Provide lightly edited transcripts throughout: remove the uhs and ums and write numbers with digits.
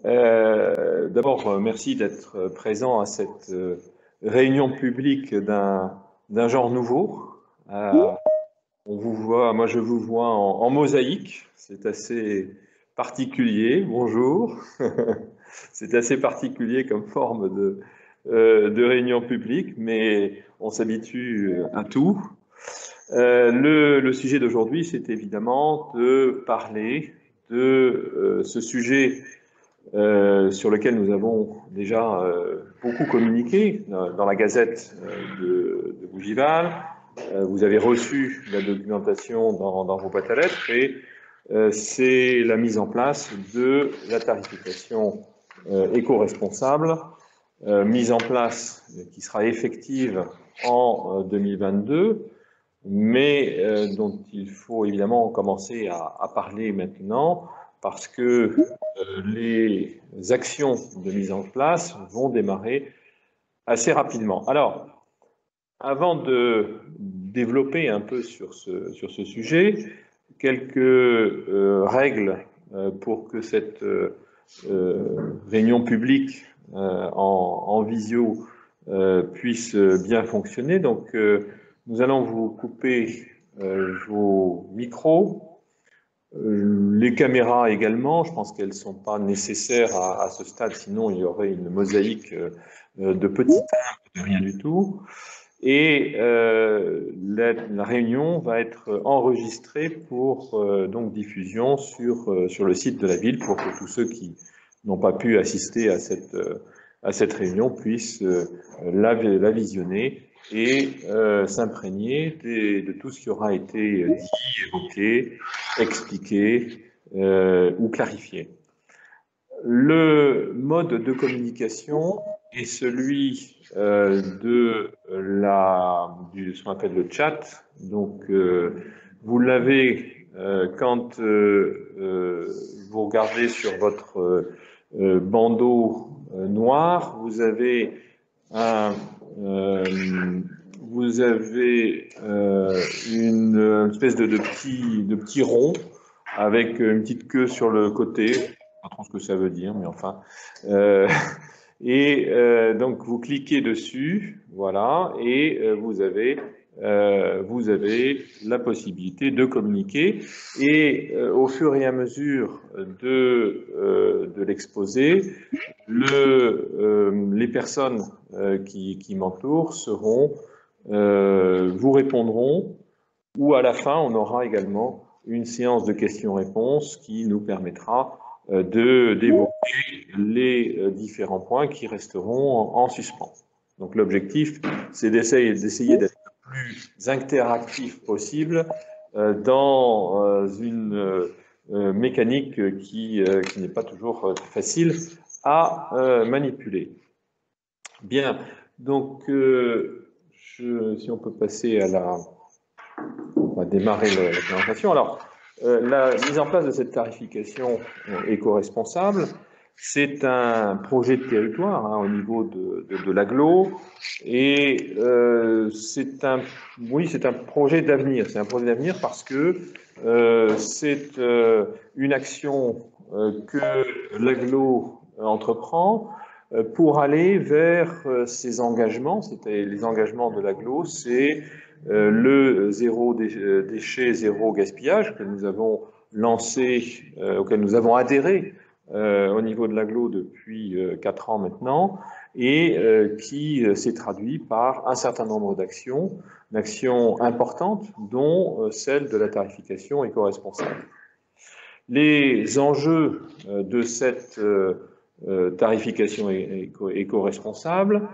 D'abord, merci d'être présent à cette réunion publique d'un genre nouveau. On vous voit, moi je vous vois en mosaïque, c'est assez particulier. Bonjour. C'est assez particulier comme forme de réunion publique, mais on s'habitue à tout. Le sujet d'aujourd'hui, c'est évidemment de parler de ce sujet sur lequel nous avons déjà beaucoup communiqué dans la Gazette de Bougival. Vous avez reçu la documentation dans vos boîtes à lettres et c'est la mise en place de la tarification éco-responsable, mise en place qui sera effective en 2022, mais dont il faut évidemment commencer à parler maintenant parce que les actions de mise en place vont démarrer assez rapidement. Alors, avant de développer un peu sur ce sujet, quelques règles pour que cette réunion publique en visio puisse bien fonctionner. Donc, nous allons vous couper vos micros. Les caméras également, je pense qu'elles ne sont pas nécessaires à ce stade, sinon il y aurait une mosaïque de petits timbres, de rien du tout. Et la réunion va être enregistrée pour donc diffusion sur le site de la ville pour que tous ceux qui n'ont pas pu assister à cette réunion puissent la visionner et s'imprégner de tout ce qui aura été dit, évoqué, expliqué ou clarifié. Le mode de communication est celui de ce qu'on appelle le chat. Donc, vous l'avez quand vous regardez sur votre bandeau noir, vous avez une espèce de petit rond avec une petite queue sur le côté. Pas trop ce que ça veut dire, mais enfin. Donc vous cliquez dessus, voilà, et vous avez la possibilité de communiquer. Et au fur et à mesure de l'exposé, les personnes qui m'entourent vous répondront, ou à la fin, on aura également une séance de questions-réponses qui nous permettra d'évoquer les différents points qui resteront en suspens. Donc l'objectif, c'est d'essayer d'être le plus interactif possible dans une mécanique qui n'est pas toujours facile à manipuler. Bien, donc si on peut passer on va démarrer la présentation. Alors, la mise en place de cette tarification éco-responsable, c'est un projet de territoire au niveau de l'agglo, et c'est un projet d'avenir. C'est un projet d'avenir parce que c'est une action que l'agglo entreprend pour aller vers ses engagements. Les engagements de l'agglo, c'est le zéro déchet, zéro gaspillage que nous avons lancé, auquel nous avons adhéré au niveau de l'agglo depuis 4 ans maintenant, et qui s'est traduit par un certain nombre d'actions importantes, dont celle de la tarification éco-responsable. Les enjeux de cette tarification éco-responsable,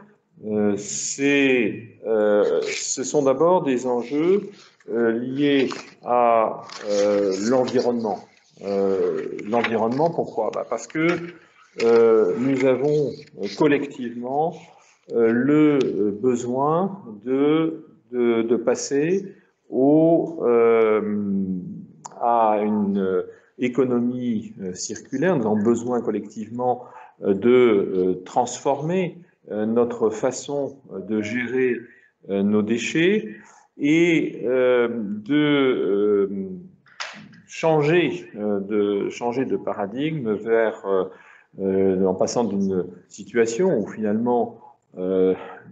ce sont d'abord des enjeux liés à l'environnement. L'environnement, pourquoi? Parce que nous avons collectivement le besoin de passer à une économie circulaire. Nous avons besoin collectivement de transformer notre façon de gérer nos déchets et de changer de paradigme en passant d'une situation où finalement,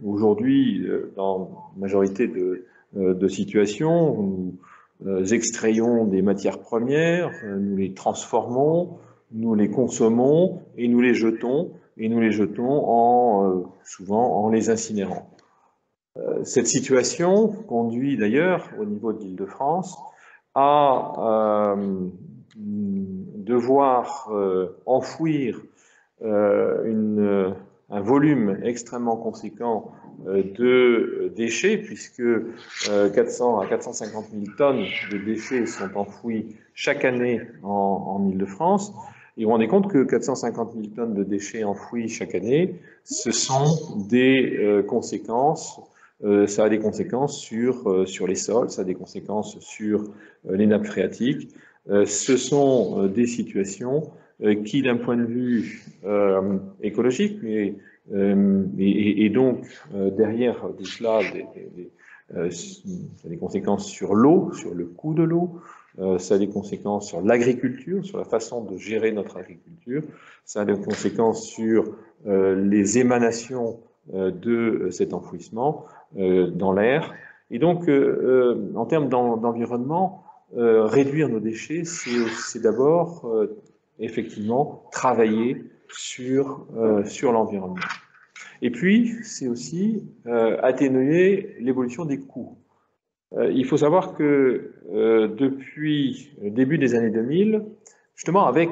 aujourd'hui, dans la majorité de situations, nous extrayons des matières premières, nous les transformons, nous les consommons et nous les jetons, souvent en les incinérant. Cette situation conduit d'ailleurs, au niveau de l'Île-de-France, à devoir enfouir un volume extrêmement conséquent de déchets, puisque 400 à 450 000 tonnes de déchets sont enfouis chaque année en Île-de-France. Et vous vous rendez compte que 450 000 tonnes de déchets enfouis chaque année, ce sont des conséquences. Ça a des conséquences sur les sols, ça a des conséquences sur les nappes phréatiques. Ce sont des situations qui, d'un point de vue écologique, et donc derrière tout cela, ça a des conséquences sur l'eau, sur le coût de l'eau, ça a des conséquences sur l'agriculture, sur la façon de gérer notre agriculture, ça a des conséquences sur les émanations de cet enfouissement dans l'air. Et donc, en termes d'environnement, réduire nos déchets, c'est d'abord effectivement travailler sur l'environnement. Et puis, c'est aussi atténuer l'évolution des coûts. Il faut savoir que depuis le début des années 2000, justement avec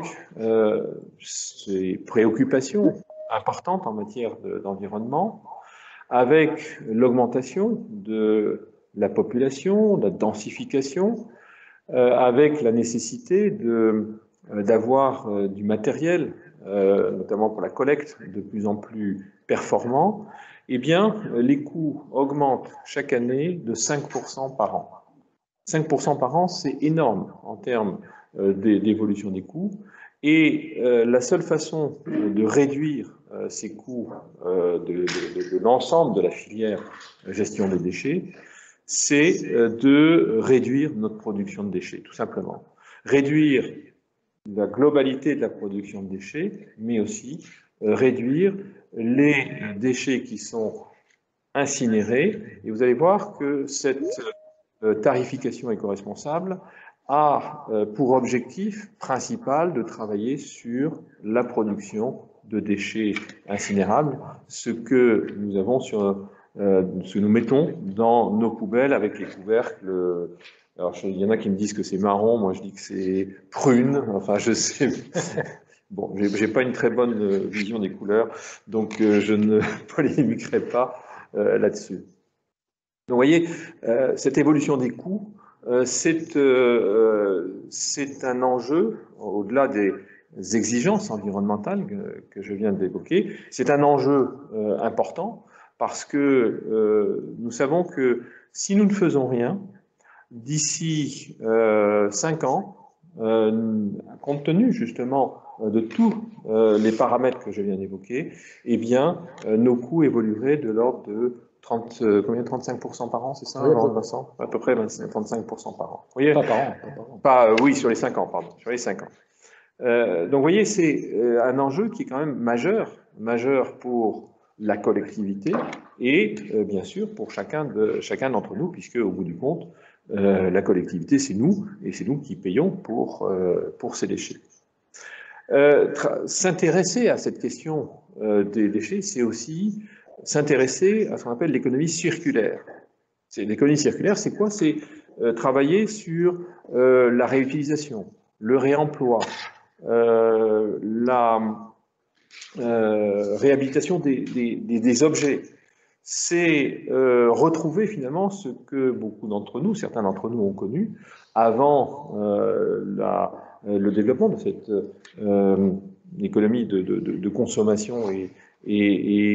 ces préoccupations importantes en matière d'environnement, avec l'augmentation de la population, la densification, avec la nécessité d'avoir du matériel, notamment pour la collecte, de plus en plus performant, eh bien, les coûts augmentent chaque année de 5% par an. 5% par an, c'est énorme en termes d'évolution des coûts. Et la seule façon de réduire ces coûts de l'ensemble de la filière gestion des déchets, c'est de réduire notre production de déchets, tout simplement. Réduire la globalité de la production de déchets, mais aussi réduire les déchets qui sont incinérés. Et vous allez voir que cette tarification éco-responsable a pour objectif principal de travailler sur la production de déchets incinérables, ce que nous avons ce que nous mettons dans nos poubelles avec les couvercles. Alors, il y en a qui me disent que c'est marron, moi je dis que c'est prune, enfin je sais. Bon, j'ai pas une très bonne vision des couleurs, donc je ne polémiquerai pas là-dessus. Donc, vous voyez, cette évolution des coûts, c'est un enjeu, au-delà des exigences environnementales que je viens d'évoquer, c'est un enjeu important parce que nous savons que si nous ne faisons rien, d'ici 5 ans, compte tenu justement de tous les paramètres que je viens d'évoquer, eh bien, nos coûts évolueraient de l'ordre de 35% par an, c'est ça, oui, Vincent? À peu près 35% par an. Vous voyez, pas par an. Oui, sur les 5 ans, pardon, sur les 5 ans. Donc, vous voyez, c'est un enjeu qui est quand même majeur pour la collectivité et, bien sûr, pour chacun d'entre nous, puisque, au bout du compte, la collectivité, c'est nous, et c'est nous qui payons pour ces déchets. S'intéresser à cette question des déchets, c'est aussi s'intéresser à ce qu'on appelle l'économie circulaire. L'économie circulaire, c'est quoi? C'est travailler sur la réutilisation, le réemploi, la réhabilitation des objets. C'est retrouver finalement ce que beaucoup d'entre nous, certains d'entre nous ont connu avant le développement de cette économie de consommation et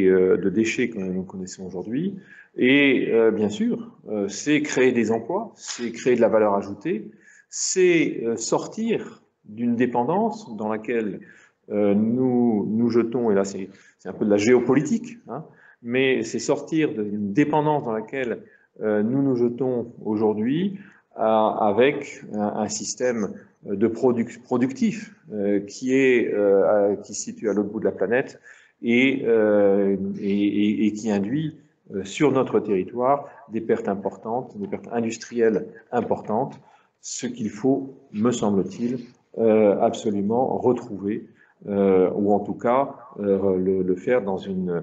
de déchets que nous connaissons aujourd'hui. Et bien sûr, c'est créer des emplois, c'est créer de la valeur ajoutée, c'est sortir d'une dépendance dans laquelle nous jetons, et là c'est un peu de la géopolitique, hein, mais c'est sortir d'une dépendance dans laquelle nous nous jetons aujourd'hui avec un système de productif qui se situe à l'autre bout de la planète et qui induit sur notre territoire des pertes importantes, des pertes industrielles importantes, ce qu'il faut, me semble-t-il, absolument retrouver, ou en tout cas le faire dans une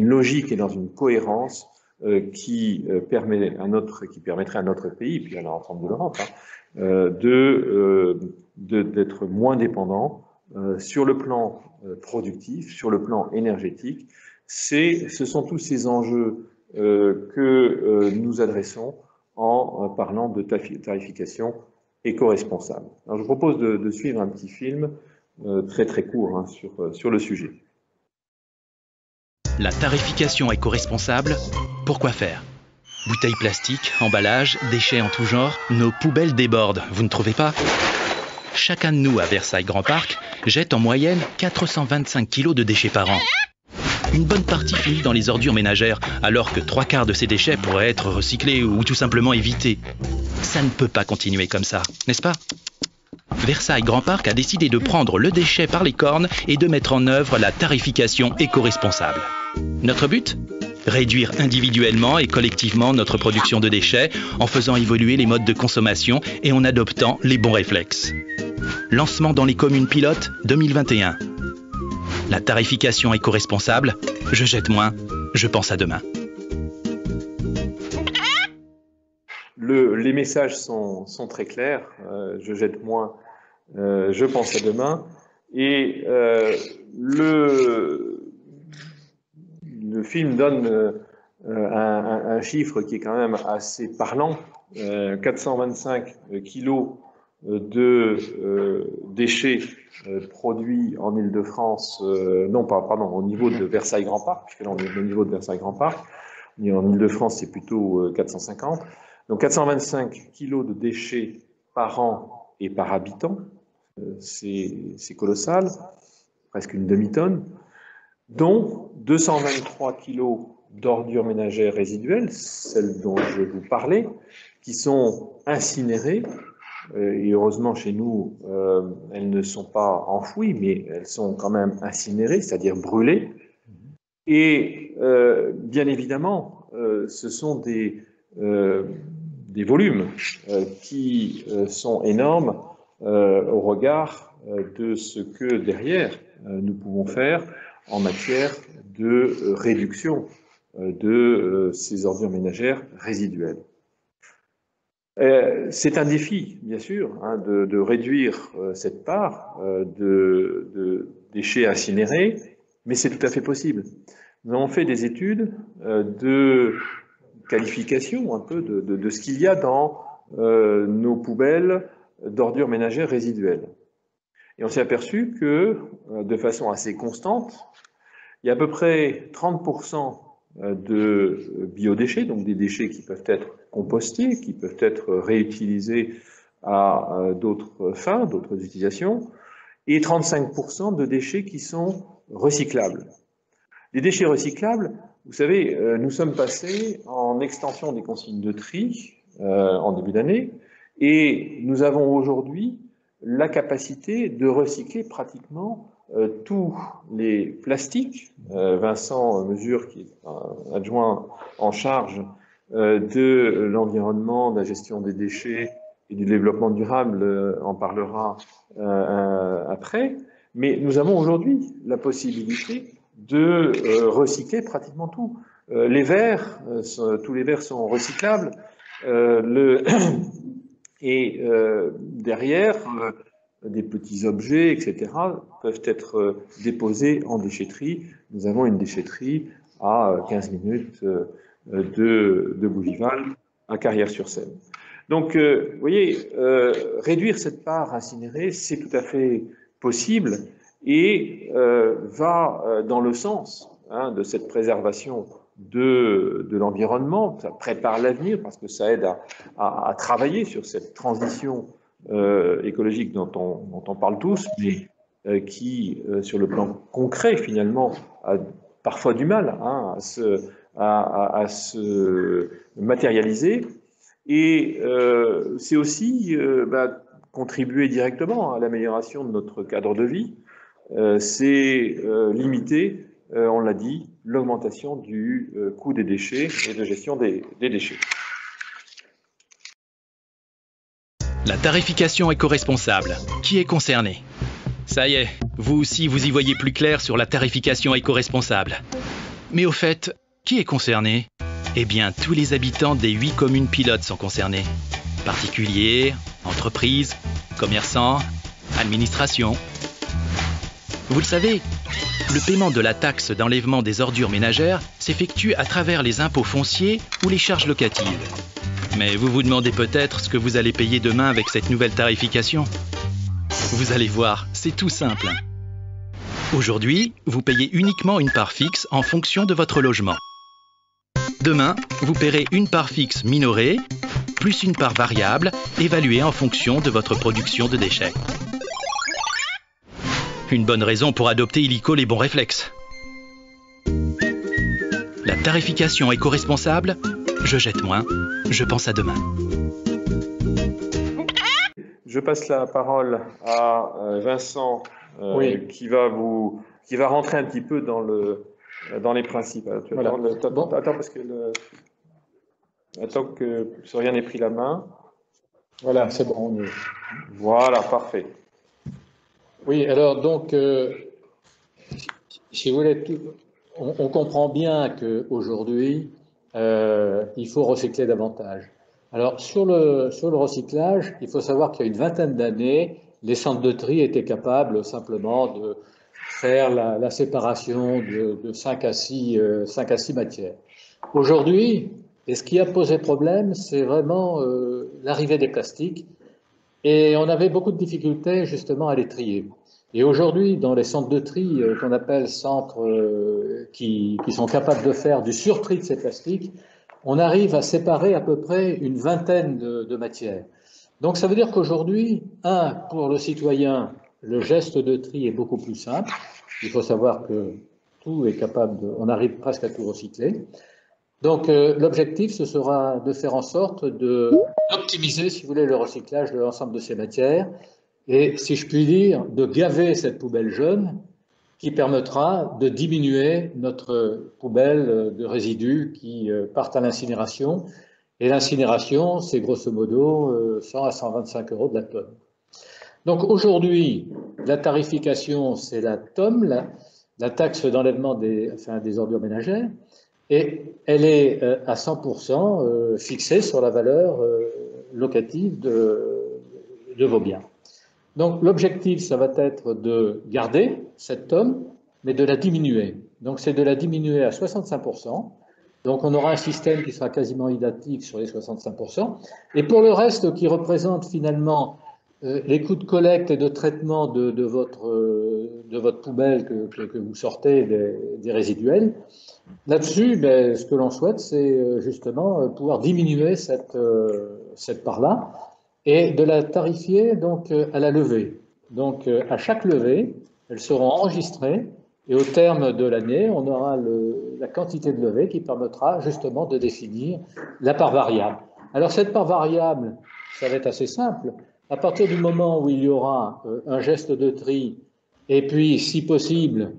logique et dans une cohérence qui permettrait à notre pays, puis à l'ensemble de l'Europe, d'être moins dépendant sur le plan productif, sur le plan énergétique. Ce sont tous ces enjeux que nous adressons en parlant de tarification éco-responsable. Alors, je vous propose de suivre un petit film très très court sur le sujet. La tarification éco-responsable, pourquoi faire? Bouteilles plastiques, emballages, déchets en tout genre, nos poubelles débordent, vous ne trouvez pas? Chacun de nous à Versailles Grand Parc jette en moyenne 425 kg de déchets par an. Une bonne partie finit dans les ordures ménagères, alors que 3/4 de ces déchets pourraient être recyclés ou tout simplement évités. Ça ne peut pas continuer comme ça, n'est-ce pas? Versailles Grand Parc a décidé de prendre le déchet par les cornes et de mettre en œuvre la tarification éco-responsable. Notre but? Réduire individuellement et collectivement notre production de déchets en faisant évoluer les modes de consommation et en adoptant les bons réflexes. Lancement dans les communes pilotes 2021. La tarification éco-responsable, je jette moins, je pense à demain. Les messages sont très clairs, je jette moins, je pense à demain, et le film donne un chiffre qui est quand même assez parlant, 425 kilos de déchets produits en Île-de-France, au niveau de Versailles Grand Parc, puisque là on est au niveau de Versailles Grand Parc, en Île-de-France c'est plutôt 450, donc 425 kilos de déchets par an et par habitant, c'est colossal, presque une demi-tonne, dont 223 kilos d'ordures ménagères résiduelles, celles dont je vous parlais, qui sont incinérées, et heureusement chez nous, elles ne sont pas enfouies, mais elles sont quand même incinérées, c'est-à-dire brûlées. Et bien évidemment, ce sont des volumes qui sont énormes au regard de ce que derrière nous pouvons faire en matière de réduction de ces ordures ménagères résiduelles. C'est un défi, bien sûr, de réduire cette part de déchets incinérés, mais c'est tout à fait possible. Nous avons fait des études de qualification un peu de ce qu'il y a dans nos poubelles d'ordures ménagères résiduelles. Et on s'est aperçu que, de façon assez constante, il y a à peu près 30% de biodéchets, donc des déchets qui peuvent être compostés, qui peuvent être réutilisés à d'autres fins, d'autres utilisations, et 35% de déchets qui sont recyclables. Les déchets recyclables, vous savez, nous sommes passés en extension des consignes de tri en début d'année, et nous avons aujourd'hui la capacité de recycler pratiquement tous les plastiques. Vincent Mesure, qui est adjoint en charge de l'environnement, de la gestion des déchets et du développement durable, en parlera après. Mais nous avons aujourd'hui la possibilité de recycler pratiquement tout. Les verres, tous les verres sont recyclables. Et derrière, des petits objets, etc., peuvent être déposés en déchetterie. Nous avons une déchetterie à 15 minutes de Bougival, à Carrières-sur-Seine. Donc, vous voyez, réduire cette part incinérée, c'est tout à fait possible et va dans le sens de cette préservation de l'environnement. Ça prépare l'avenir parce que ça aide à travailler sur cette transition écologique dont on parle tous, mais qui, sur le plan concret, finalement, a parfois du mal à se matérialiser. Et c'est aussi contribuer directement à l'amélioration de notre cadre de vie. C'est limiter, on l'a dit, l'augmentation du coût des déchets et de gestion des déchets. La tarification éco-responsable. Qui est concerné? Ça y est, vous aussi vous y voyez plus clair sur la tarification éco-responsable. Mais au fait, qui est concerné? Eh bien, tous les habitants des 8 communes pilotes sont concernés. Particuliers, entreprises, commerçants, administrations. Vous le savez, le paiement de la taxe d'enlèvement des ordures ménagères s'effectue à travers les impôts fonciers ou les charges locatives. Mais vous vous demandez peut-être ce que vous allez payer demain avec cette nouvelle tarification. Vous allez voir, c'est tout simple. Aujourd'hui, vous payez uniquement une part fixe en fonction de votre logement. Demain, vous paierez une part fixe minorée, plus une part variable, évaluée en fonction de votre production de déchets. Une bonne raison pour adopter illico les bons réflexes. La tarification éco-responsable, je jette moins, je pense à demain. Je passe la parole à Vincent, oui. qui va rentrer un petit peu dans les principes. Voilà. Attends que Soriane ait pris la main. Voilà, c'est bon. Voilà, parfait. Oui, alors donc, si vous voulez, on comprend bien qu'aujourd'hui, il faut recycler davantage. Alors, sur le recyclage, il faut savoir qu'il y a une vingtaine d'années, les centres de tri étaient capables simplement de faire la séparation de 5 à 6 matières. Aujourd'hui, et ce qui a posé problème, c'est vraiment l'arrivée des plastiques. Et on avait beaucoup de difficultés justement à les trier. Et aujourd'hui, dans les centres de tri qu'on appelle centres qui sont capables de faire du surtri de ces plastiques, on arrive à séparer à peu près une vingtaine de matières. Donc ça veut dire qu'aujourd'hui, pour le citoyen, le geste de tri est beaucoup plus simple. Il faut savoir que tout est capable on arrive presque à tout recycler. Donc l'objectif, ce sera de faire en sorte d'optimiser, si vous voulez, le recyclage de l'ensemble de ces matières et, si je puis dire, de gaver cette poubelle jaune qui permettra de diminuer notre poubelle de résidus qui partent à l'incinération. Et l'incinération, c'est grosso modo 100 à 125 € de la tonne. Donc aujourd'hui, la tarification, c'est la TOM, la taxe d'enlèvement des ordures ménagères, et elle est à 100% fixée sur la valeur locative de vos biens. Donc l'objectif, ça va être de garder cette TOM, mais de la diminuer. Donc c'est de la diminuer à 65%. Donc on aura un système qui sera quasiment identique sur les 65%. Et pour le reste, qui représente finalement les coûts de collecte et de traitement de votre poubelle que vous sortez des résiduels, là-dessus, ce que l'on souhaite, c'est justement pouvoir diminuer cette part-là et de la tarifier donc à la levée. Donc à chaque levée, elles seront enregistrées et au terme de l'année, on aura la quantité de levée qui permettra justement de définir la part variable. Alors cette part variable, ça va être assez simple. À partir du moment où il y aura un geste de tri et puis, si possible,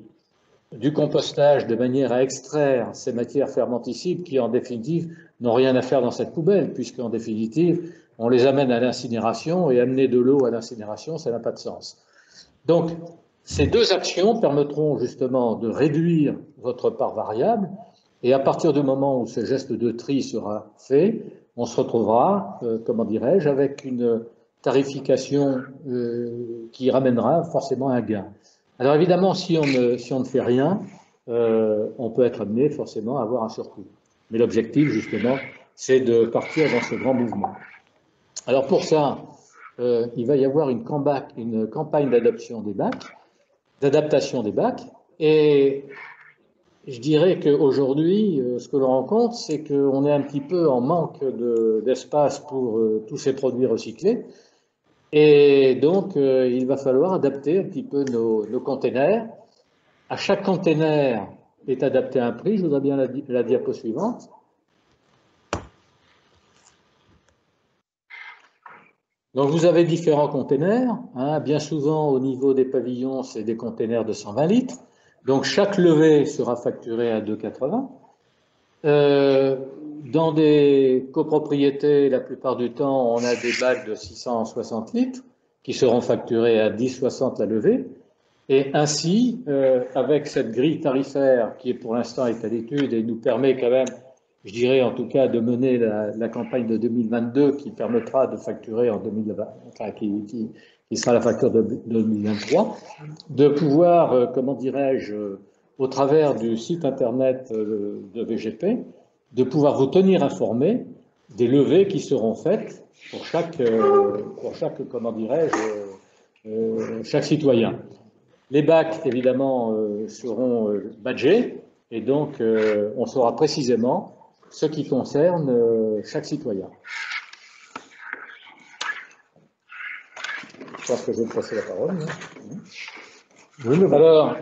du compostage de manière à extraire ces matières fermentescibles qui, en définitive, n'ont rien à faire dans cette poubelle, puisqu'en définitive, on les amène à l'incinération et amener de l'eau à l'incinération, ça n'a pas de sens. Donc, ces deux actions permettront justement de réduire votre part variable et à partir du moment où ce geste de tri sera fait, on se retrouvera, comment dirais-je, avec une tarification qui ramènera forcément un gain. Alors évidemment, si on ne fait rien, on peut être amené forcément à avoir un surcoût. Mais l'objectif, justement, c'est de partir dans ce grand mouvement. Alors pour ça, il va y avoir une campagne d'adaptation des bacs, et je dirais qu'aujourd'hui, ce que l'on rencontre, c'est qu'on est un petit peu en manque d'espace pour tous ces produits recyclés. Et donc, il va falloir adapter un petit peu nos containers. À chaque container est adapté un prix. Je voudrais bien la diapo suivante. Donc vous avez différents containers, hein. Bien souvent au niveau des pavillons, c'est des containers de 120 litres. Donc chaque levée sera facturée à 2,80. Dans des copropriétés, la plupart du temps, on a des bacs de 660 litres qui seront facturés à 10,60 la levée. Et ainsi, avec cette grille tarifaire qui pour l'instant est à l'étude et nous permet quand même, je dirais en tout cas, de mener la campagne de 2022 qui permettra de facturer en 2020, enfin qui sera la facture de 2023, de pouvoir, comment dirais-je, au travers du site internet de VGP, de pouvoir vous tenir informé des levées qui seront faites pour chaque comment dirais-je, chaque citoyen. Les bacs, évidemment, seront badgés, et donc on saura précisément ce qui concerne chaque citoyen. Je pense que je vais te passer la parole. Oui, mais bon. Alors,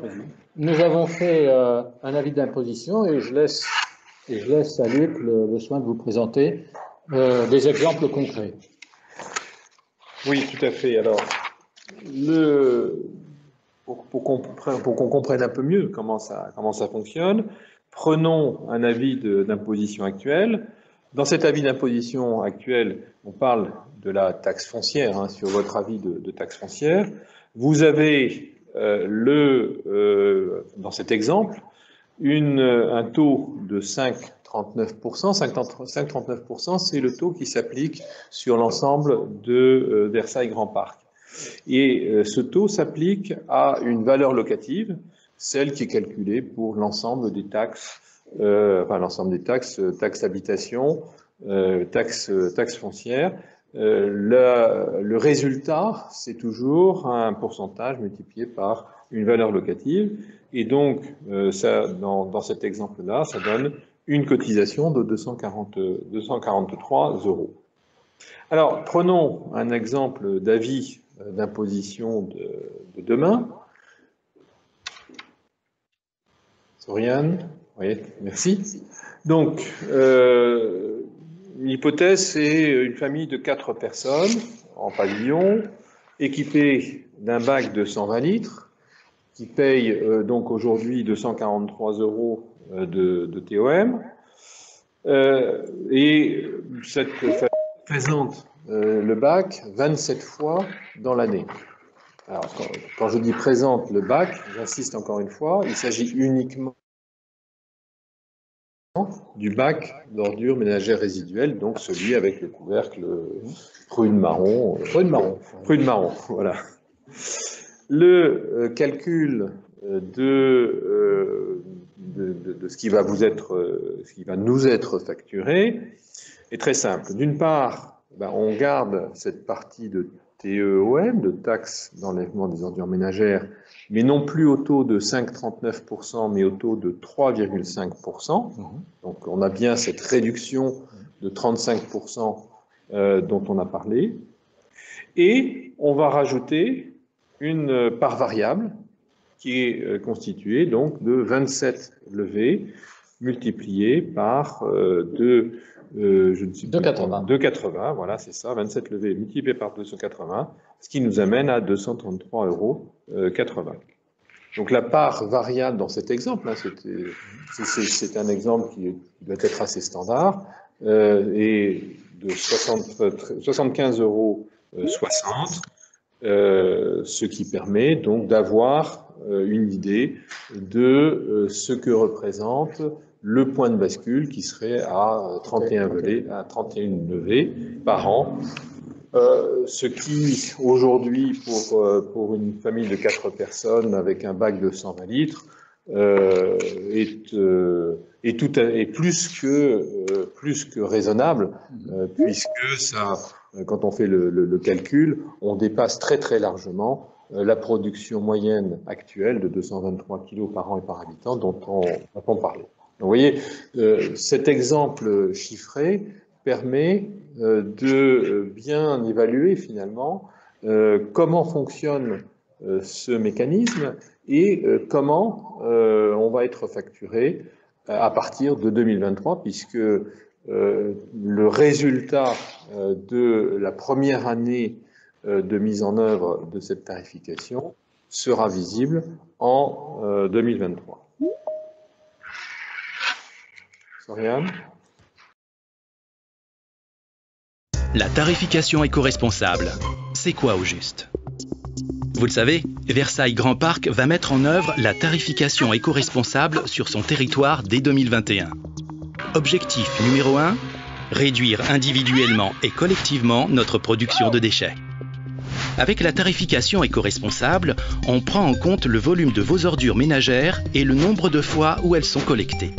nous avons fait un avis d'imposition, et je laisse à Luc le soin de vous présenter des exemples concrets. Oui, tout à fait. Alors, pour qu'on comprenne un peu mieux comment ça fonctionne, prenons un avis d'imposition actuel. Dans cet avis d'imposition actuel, on parle de la taxe foncière, hein, sur votre avis de taxe foncière. Vous avez dans cet exemple, un taux de 5,39%. 5,39%, c'est le taux qui s'applique sur l'ensemble de Versailles Grand Parc. Et ce taux s'applique à une valeur locative, celle qui est calculée pour l'ensemble des taxes, taxes d'habitation, taxes foncières. Le résultat, c'est toujours un pourcentage multiplié par une valeur locative. Et donc, dans cet exemple-là, ça donne une cotisation de 243 €. Alors, prenons un exemple d'avis d'imposition de demain. Soriane, oui, merci. Donc, l'hypothèse, c'est une famille de 4 personnes en pavillon, équipée d'un bac de 120 litres, qui paye donc aujourd'hui 243 € de TOM. Et cette famille présente le bac 27 fois dans l'année. Alors, quand je dis présente le bac, j'insiste encore une fois, il s'agit uniquement du bac d'ordures ménagères résiduelles, donc celui avec le couvercle prune marron. Prune marron, voilà. Le calcul de ce qui va nous être facturé est très simple. D'une part, on garde cette partie de TEOM, de taxe d'enlèvement des ordures ménagères, mais non plus au taux de 5,39%, mais au taux de 3,5%. Donc on a bien cette réduction de 35% dont on a parlé. Et on va rajouter une part variable qui est constituée donc de 27 levées multipliées par 2,80, voilà, c'est ça, 27 levées multipliées par 280, ce qui nous amène à 233,80 €. Donc la part variable dans cet exemple, hein, c'est un exemple qui doit être assez standard, est de 75,60 €, ce qui permet donc d'avoir une idée de ce que représente le point de bascule qui serait à 31 levées par an. Ce qui, aujourd'hui, pour une famille de 4 personnes avec un bac de 120 litres, est plus que raisonnable, puisque ça, quand on fait le calcul, on dépasse très très largement la production moyenne actuelle de 223 kg par an et par habitant dont on parlait. Donc, vous voyez, cet exemple chiffré permet de bien évaluer finalement comment fonctionne ce mécanisme et comment on va être facturé à partir de 2023, puisque le résultat de la première année de mise en œuvre de cette tarification sera visible en 2023. Soriane ? La tarification éco-responsable, c'est quoi au juste? Vous le savez, Versailles Grand Parc va mettre en œuvre la tarification éco-responsable sur son territoire dès 2021. Objectif numéro 1, réduire individuellement et collectivement notre production de déchets. Avec la tarification éco-responsable, on prend en compte le volume de vos ordures ménagères et le nombre de fois où elles sont collectées.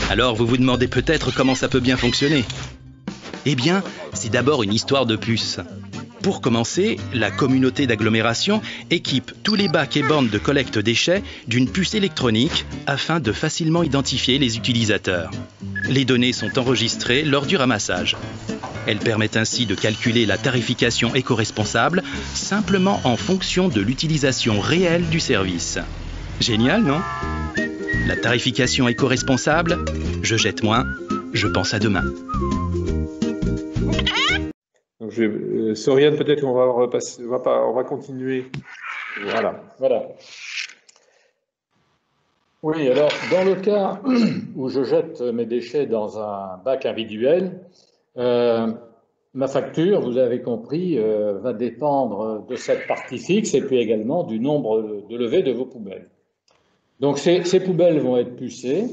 Alors vous vous demandez peut-être comment ça peut bien fonctionner. Eh bien, c'est d'abord une histoire de puces. Pour commencer, la communauté d'agglomération équipe tous les bacs et bornes de collecte déchets d'une puce électronique afin de facilement identifier les utilisateurs. Les données sont enregistrées lors du ramassage. Elles permettent ainsi de calculer la tarification éco-responsable simplement en fonction de l'utilisation réelle du service. Génial, non? La tarification éco-responsable, je jette moins, je pense à demain. Donc Soriane, peut-être qu'on va repasser, on va continuer. Voilà. Oui, alors dans le cas où je jette mes déchets dans un bac individuel, ma facture, vous avez compris, va dépendre de cette partie fixe et puis également du nombre de levées de vos poubelles. Donc ces poubelles vont être pucées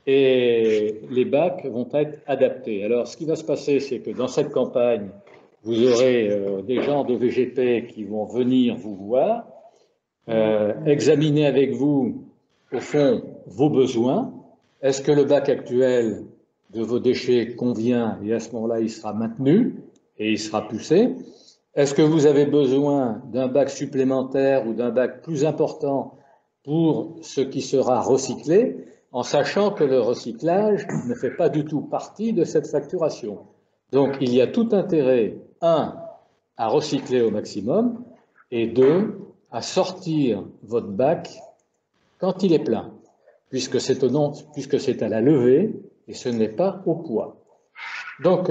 et les bacs vont être adaptés. Alors ce qui va se passer, c'est que dans cette campagne, vous aurez des gens de VGP qui vont venir vous voir, examiner avec vous, au fond, vos besoins. Est-ce que le bac actuel de vos déchets convient? Et à ce moment-là, il sera maintenu et il sera pucé. Est-ce que vous avez besoin d'un bac supplémentaire ou d'un bac plus important pour ce qui sera recyclé, en sachant que le recyclage ne fait pas du tout partie de cette facturation? Donc, il y a tout intérêt, 1, à recycler au maximum, et 2, à sortir votre bac quand il est plein, puisque c'est à la levée et ce n'est pas au poids. Donc,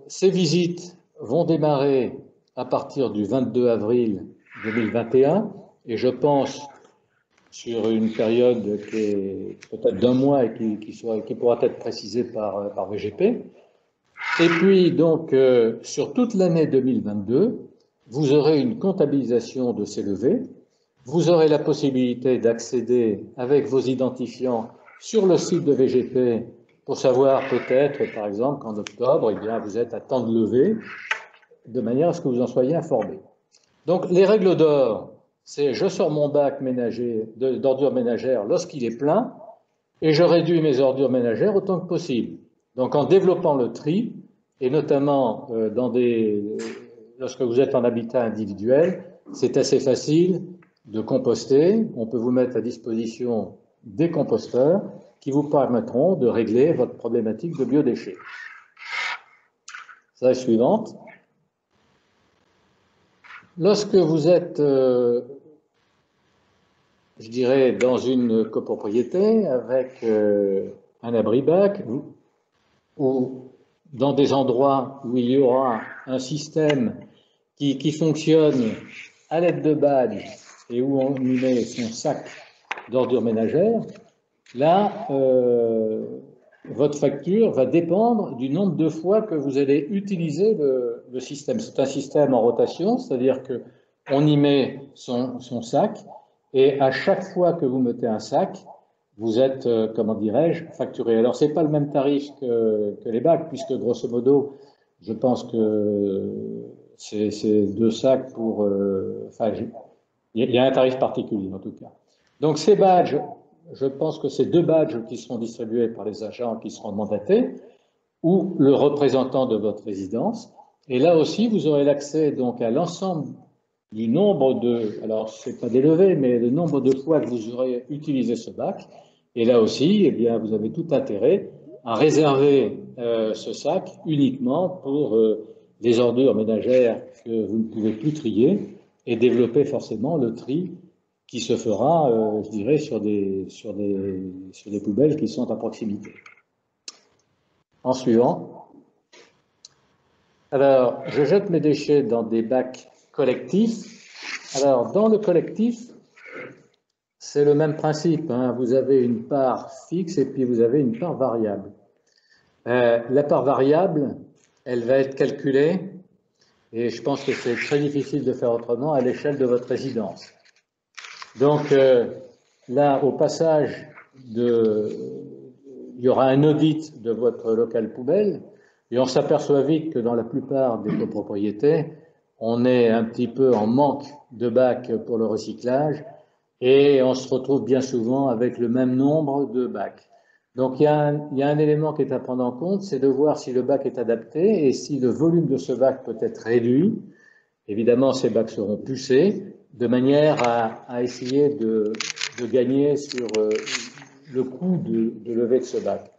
ces visites vont démarrer à partir du 22 avril 2021, et je pense sur une période qui est peut-être d'un mois et qui pourra être précisée par VGP. Et puis, donc, sur toute l'année 2022, vous aurez une comptabilisation de ces levées. Vous aurez la possibilité d'accéder avec vos identifiants sur le site de VGP pour savoir peut-être, par exemple, qu'en octobre, eh bien, vous êtes à temps de levée, de manière à ce que vous en soyez informés. Donc, les règles d'or, c'est je sors mon bac d'ordures ménagères lorsqu'il est plein et je réduis mes ordures ménagères autant que possible. Donc, en développant le tri, et notamment lorsque vous êtes en habitat individuel, c'est assez facile de composter. On peut vous mettre à disposition des composteurs qui vous permettront de régler votre problématique de biodéchets. Slide suivante. Lorsque vous êtes, je dirais, dans une copropriété avec un abri-bac ou dans des endroits où il y aura un système qui fonctionne à l'aide de badges et où on y met son sac d'ordures ménagères, là, votre facture va dépendre du nombre de fois que vous allez utiliser le système. C'est un système en rotation, c'est-à-dire qu'on y met son sac et à chaque fois que vous mettez un sac, vous êtes, comment dirais-je, facturé. Alors, c'est pas le même tarif que les bacs, puisque grosso modo, je pense que c'est 2 sacs pour... Enfin, il y a un tarif particulier, en tout cas. Donc, ces badges, je pense que c'est 2 badges qui seront distribués par les agents qui seront mandatés, ou le représentant de votre résidence. Et là aussi, vous aurez l'accès donc à l'ensemble du nombre alors c'est pas des levées, mais le nombre de fois que vous aurez utilisé ce bac. Et là aussi, eh bien, vous avez tout intérêt à réserver ce sac uniquement pour les ordures ménagères que vous ne pouvez plus trier et développer forcément le tri qui se fera, je dirais, sur des poubelles qui sont à proximité. en suivant. Alors, je jette mes déchets dans des bacs collectifs. Alors, dans le collectif, c'est le même principe, hein. Vous avez une part fixe et puis vous avez une part variable. La part variable, elle va être calculée, et je pense que c'est très difficile de faire autrement, à l'échelle de votre résidence. Donc là, au passage, il y aura un audit de votre local poubelle, et on s'aperçoit vite que dans la plupart des copropriétés, on est un petit peu en manque de bacs pour le recyclage, et on se retrouve bien souvent avec le même nombre de bacs. Donc il y a un élément qui est à prendre en compte, c'est de voir si le bac est adapté et si le volume de ce bac peut être réduit. Évidemment, ces bacs seront pucés de manière à essayer de gagner sur le coût de levée de ce bac.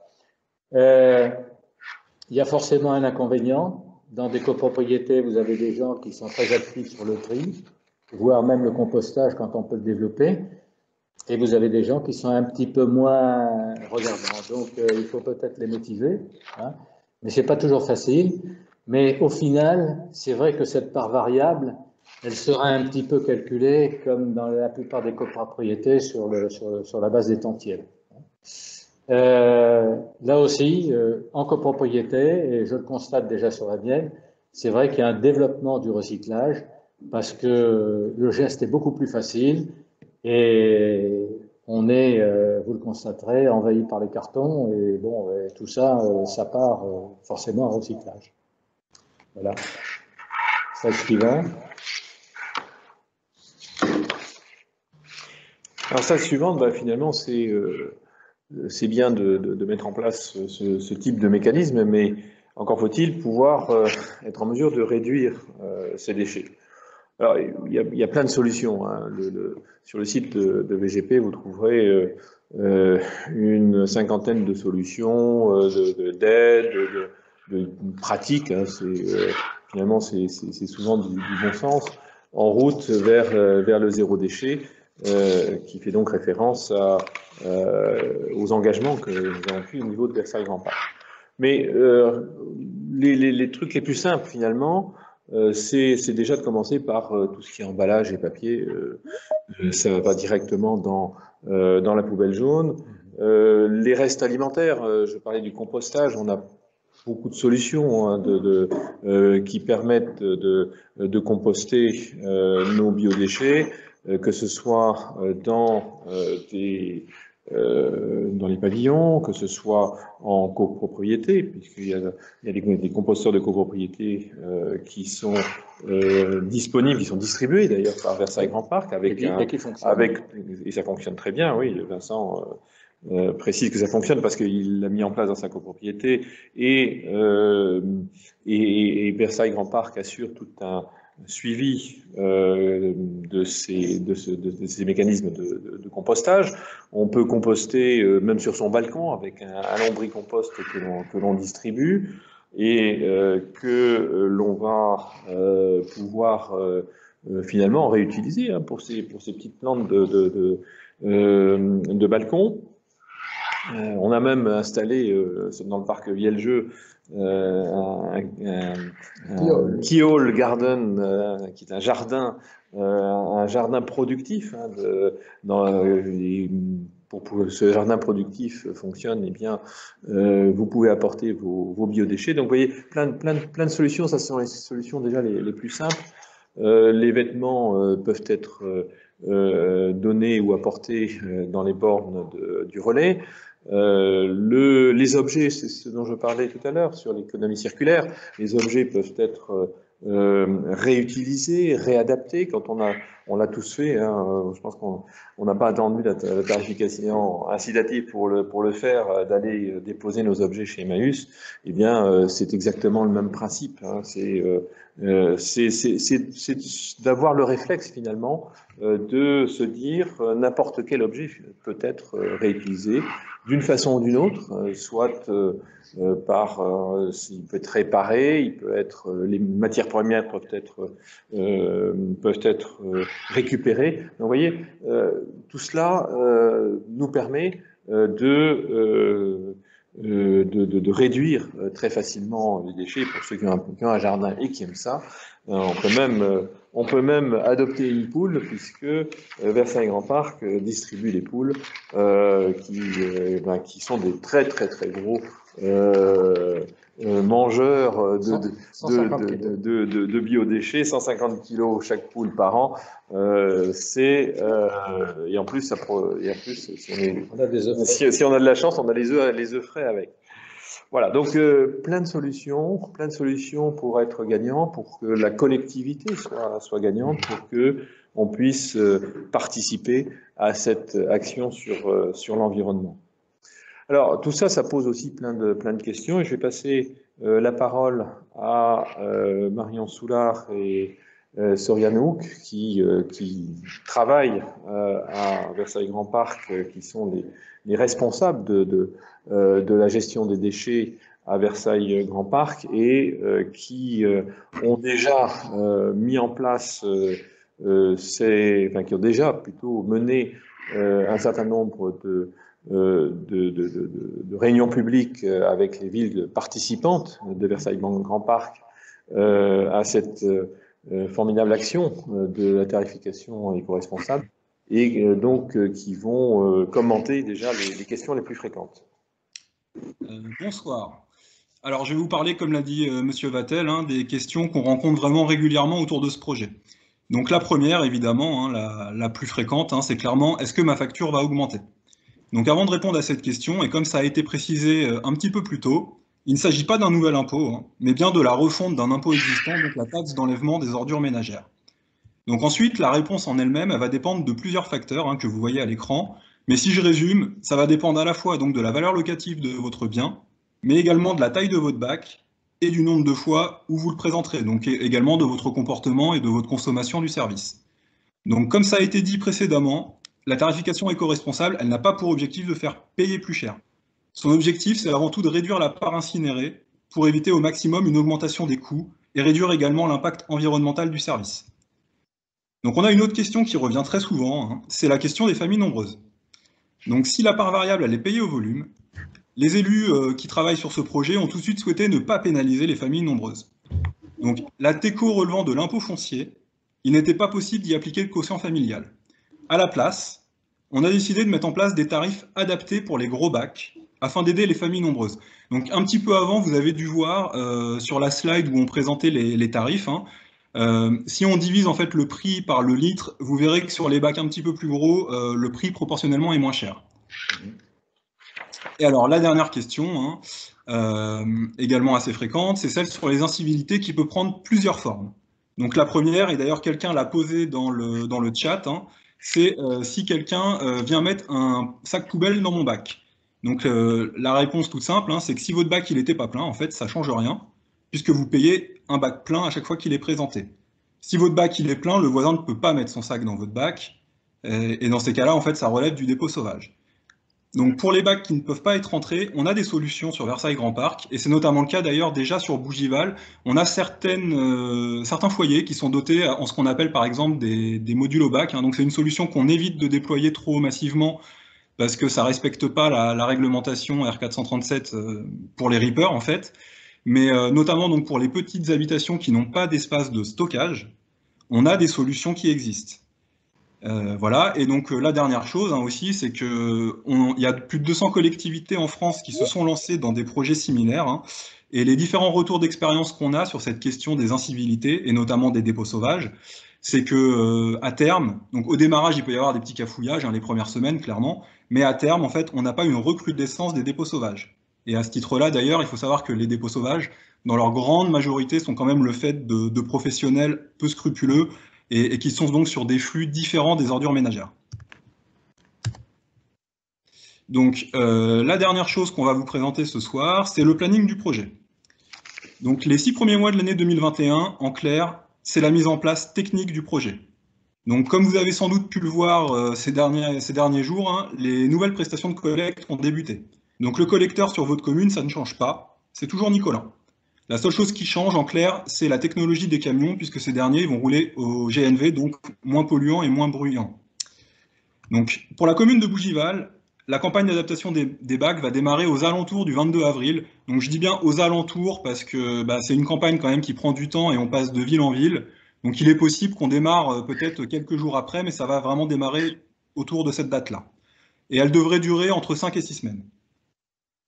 Il y a forcément un inconvénient. Dans des copropriétés, vous avez des gens qui sont très actifs sur le tri, voire même le compostage quand on peut le développer. Et vous avez des gens qui sont un petit peu moins regardants. Donc, il faut peut-être les motiver, hein. Mais ce n'est pas toujours facile. Mais au final, c'est vrai que cette part variable, elle sera un petit peu calculée, comme dans la plupart des copropriétés, sur la base des tantièmes. Là aussi, en copropriété, et je le constate déjà sur la mienne, c'est vrai qu'il y a un développement du recyclage, parce que le geste est beaucoup plus facile. Et on est, vous le constaterez, envahi par les cartons, et bon, tout ça, ça part forcément en recyclage. Voilà. Slide suivant. Alors, slide suivante, bah, finalement, c'est bien de mettre en place ce type de mécanisme, mais encore faut-il pouvoir être en mesure de réduire ces déchets. Alors, il y a plein de solutions, hein. Sur le site de VGP, vous trouverez une cinquantaine de solutions, d'aides, de pratiques, hein. Finalement, c'est souvent du bon sens, en route vers le zéro déchet, qui fait donc référence aux engagements que nous avons pris au niveau de Versailles Grand Parc. Mais les trucs les plus simples, finalement, c'est déjà de commencer par tout ce qui est emballage et papier. Ça va directement dans la poubelle jaune. Les restes alimentaires, je parlais du compostage, on a beaucoup de solutions, hein, qui permettent de composter nos biodéchets, que ce soit dans les pavillons, que ce soit en copropriété, puisqu'il y a des composteurs de copropriété qui sont disponibles, qui sont distribués d'ailleurs par Versailles Grand Parc, et ça fonctionne très bien, oui, Vincent précise que ça fonctionne parce qu'il l'a mis en place dans sa copropriété, et Versailles Grand Parc assure tout un suivi de ces mécanismes de compostage. On peut composter même sur son balcon avec un lombricompost que l'on distribue et que l'on va pouvoir finalement réutiliser, hein, pour ces petites plantes de balcon. On a même installé dans le parc Vieljeu un keyhole garden, qui est un jardin productif, hein, pour que ce jardin productif fonctionne, eh bien, vous pouvez apporter vos biodéchets. Donc, vous voyez, plein de solutions. Ça, ce sont les solutions déjà les plus simples. Les vêtements peuvent être donnés ou apportés dans les bornes du relais. Les objets, c'est ce dont je parlais tout à l'heure sur l'économie circulaire. Les objets peuvent être réutilisés, réadaptés. Quand on l'a tous fait, hein, je pense qu'on n'a pas attendu la tarification incitative pour le faire, d'aller déposer nos objets chez Emmaüs. Eh bien, c'est exactement le même principe, hein. C'est d'avoir le réflexe finalement de se dire n'importe quel objet peut être réutilisé d'une façon ou d'une autre, soit il peut être réparé, il peut être, les matières premières peuvent être récupérées. Donc, vous voyez, tout cela nous permet de réduire très facilement les déchets. Pour ceux qui ont un jardin et qui aiment ça, on peut même adopter une poule, puisque Versailles Grand Parc distribue les poules qui sont des très très très gros mangeurs de biodéchets, 150 kilos chaque poule par an. Et en plus, si on a de la chance, on a les œufs frais avec. Voilà, donc plein de solutions pour être gagnant, pour que la collectivité soit gagnante, pour que on puisse participer à cette action sur l'environnement. Alors tout ça, ça pose aussi plein de questions, et je vais passer la parole à Marion Soulard et Soriane Houck, qui travaillent à Versailles Grand Parc, qui sont les responsables de la gestion des déchets à Versailles Grand Parc, et qui ont déjà mis en place, qui ont déjà plutôt mené un certain nombre de réunions publiques avec les villes participantes de Versailles Grand Parc à cette formidable action de la tarification éco-responsable, et donc qui vont commenter déjà les questions les plus fréquentes. Bonsoir. Alors je vais vous parler, comme l'a dit Monsieur Vattel, des questions qu'on rencontre vraiment régulièrement autour de ce projet. Donc la première, évidemment, la plus fréquente, c'est clairement, est-ce que ma facture va augmenter? Donc avant de répondre à cette question, et comme ça a été précisé un petit peu plus tôt, il ne s'agit pas d'un nouvel impôt, mais bien de la refonte d'un impôt existant, donc la taxe d'enlèvement des ordures ménagères. Donc ensuite, la réponse en elle-même, elle va dépendre de plusieurs facteurs que vous voyez à l'écran, mais si je résume, ça va dépendre à la fois donc de la valeur locative de votre bien, mais également de la taille de votre bac et du nombre de fois où vous le présenterez, donc également de votre comportement et de votre consommation du service. Donc comme ça a été dit précédemment, la tarification éco-responsable, elle n'a pas pour objectif de faire payer plus cher. Son objectif, c'est avant tout de réduire la part incinérée pour éviter au maximum une augmentation des coûts et réduire également l'impact environnemental du service. Donc on a une autre question qui revient très souvent, c'est la question des familles nombreuses. Donc si la part variable, elle est payée au volume, les élus qui travaillent sur ce projet ont tout de suite souhaité ne pas pénaliser les familles nombreuses. Donc la TECO relevant de l'impôt foncier, il n'était pas possible d'y appliquer le quotient familial. À la place, on a décidé de mettre en place des tarifs adaptés pour les gros bacs, afin d'aider les familles nombreuses. Donc un petit peu avant, vous avez dû voir sur la slide où on présentait les tarifs, si on divise en fait le prix par le litre, vous verrez que sur les bacs un petit peu plus gros, le prix proportionnellement est moins cher. Et alors la dernière question, également assez fréquente, c'est celle sur les incivilités qui peut prendre plusieurs formes. Donc la première, et d'ailleurs quelqu'un l'a posée dans le chat, c'est si quelqu'un vient mettre un sac poubelle dans mon bac. Donc la réponse toute simple, c'est que si votre bac il n'était pas plein, en fait ça ne change rien, puisque vous payez un bac plein à chaque fois qu'il est présenté. Si votre bac il est plein, le voisin ne peut pas mettre son sac dans votre bac, et dans ces cas-là, en fait, ça relève du dépôt sauvage. Donc pour les bacs qui ne peuvent pas être rentrés, on a des solutions sur Versailles Grand Parc, et c'est notamment le cas d'ailleurs déjà sur Bougival. On a certains foyers qui sont dotés en ce qu'on appelle par exemple des modules au bac, donc c'est une solution qu'on évite de déployer trop massivement, parce que ça ne respecte pas la réglementation R437 pour les reapers en fait, mais notamment donc pour les petites habitations qui n'ont pas d'espace de stockage, on a des solutions qui existent. Voilà, et donc la dernière chose aussi, c'est qu'il y a plus de 200 collectivités en France qui se sont lancées dans des projets similaires, et les différents retours d'expérience qu'on a sur cette question des incivilités, et notamment des dépôts sauvages, c'est que à terme, donc au démarrage, il peut y avoir des petits cafouillages, les premières semaines, clairement, mais à terme, en fait, on n'a pas une recrudescence des dépôts sauvages. Et à ce titre-là, d'ailleurs, il faut savoir que les dépôts sauvages, dans leur grande majorité, sont quand même le fait de professionnels peu scrupuleux, et qui sont donc sur des flux différents des ordures ménagères. Donc la dernière chose qu'on va vous présenter ce soir, c'est le planning du projet. Donc les 6 premiers mois de l'année 2021, en clair, c'est la mise en place technique du projet. Donc comme vous avez sans doute pu le voir ces derniers jours, les nouvelles prestations de collecte ont débuté. Donc le collecteur sur votre commune, ça ne change pas, c'est toujours Nicolas. La seule chose qui change, en clair, c'est la technologie des camions, puisque ces derniers ils vont rouler au GNV, donc moins polluant et moins bruyant. Donc, pour la commune de Bougival, la campagne d'adaptation des bacs va démarrer aux alentours du 22 avril. Donc je dis bien aux alentours parce que c'est une campagne quand même qui prend du temps et on passe de ville en ville. Donc il est possible qu'on démarre peut-être quelques jours après, mais ça va vraiment démarrer autour de cette date-là. Et elle devrait durer entre 5 et 6 semaines.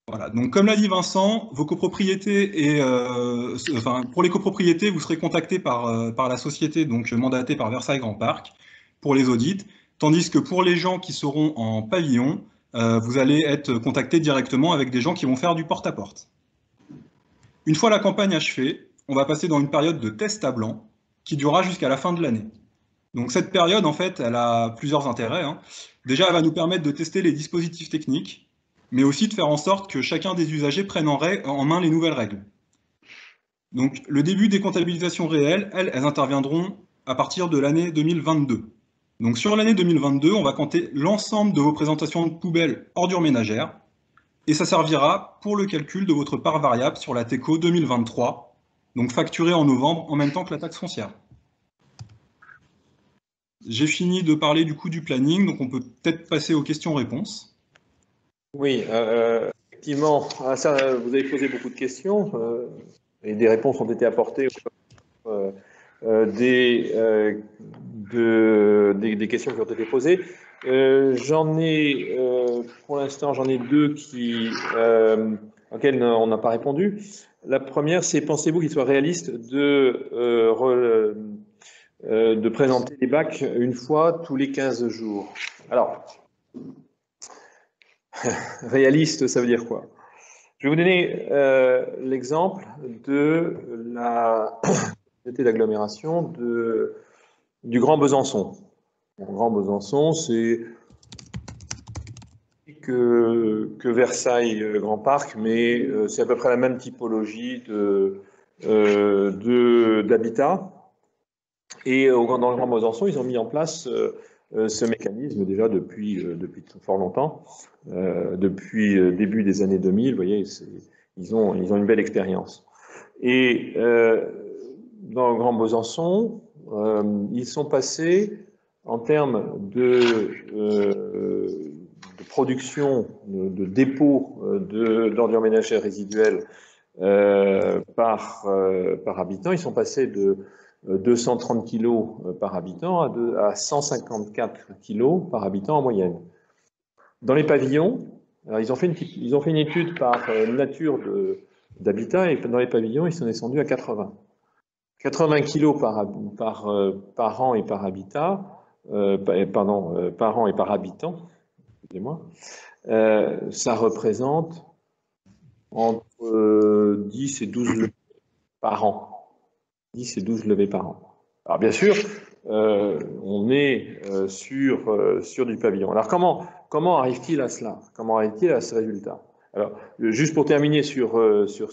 Voilà. Donc comme l'a dit Vincent, vos copropriétés pour les copropriétés, vous serez contacté par la société donc mandatée par Versailles Grand Parc pour les audits, tandis que pour les gens qui seront en pavillon, vous allez être contacté directement avec des gens qui vont faire du porte-à-porte. Une fois la campagne achevée, on va passer dans une période de test à blanc qui durera jusqu'à la fin de l'année. Donc cette période, en fait, elle a plusieurs intérêts, hein. Déjà, elle va nous permettre de tester les dispositifs techniques, mais aussi de faire en sorte que chacun des usagers prenne en main les nouvelles règles. Donc le début des comptabilisations réelles, elles interviendront à partir de l'année 2022. Donc sur l'année 2022, on va compter l'ensemble de vos présentations de poubelles ordures ménagères, et ça servira pour le calcul de votre part variable sur la TECO 2023, donc facturée en novembre en même temps que la taxe foncière. J'ai fini de parler du coup du planning, donc on peut peut-être passer aux questions-réponses. Oui, effectivement, ça, vous avez posé beaucoup de questions et des réponses ont été apportées des questions qui ont été posées. Pour l'instant, j'en ai deux auxquelles on n'a pas répondu. La première, c'est pensez-vous qu'il soit réaliste de présenter les bacs une fois tous les 15 jours? Alors, réaliste, ça veut dire quoi? Je vais vous donner l'exemple de la communauté d'agglomération du Grand Besançon. Le Grand Besançon, c'est que Versailles Grand Parc, mais c'est à peu près la même typologie d'habitat. Et dans le Grand Besançon, ils ont mis en place ce mécanisme déjà depuis fort longtemps, depuis début des années 2000. Vous voyez, ils ont une belle expérience. Et dans le Grand Besançon, ils sont passés en termes de production, de dépôt d'ordures ménagères résiduelles par habitant, ils sont passés de 230 kg par habitant à 154 kg par habitant en moyenne. Dans les pavillons, alors ils ont fait une étude par nature d'habitat, et dans les pavillons, ils sont descendus à 80. 80 kg par an et par habitat, par an et par habitant, excusez-moi, ça représente entre 10 et 12 levées par an. 10 et 12 levées par an. Alors bien sûr, on est sur du pavillon. Alors comment arrive-t-il à cela? Comment arrive-t-il à ce résultat? Alors, juste pour terminer sur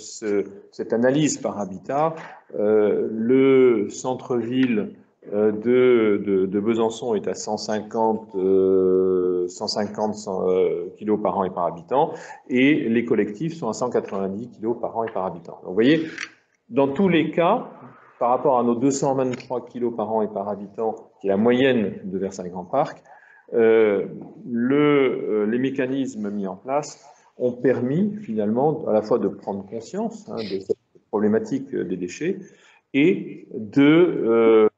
cette analyse par habitat, le centre-ville de Besançon est à 150 kg par an et par habitant, et les collectifs sont à 190 kg par an et par habitant. Donc, vous voyez, dans tous les cas, par rapport à nos 223 kg par an et par habitant, qui est la moyenne de Versailles Grand Parc, les mécanismes mis en place ont permis finalement à la fois de prendre conscience de cette problématique des déchets et de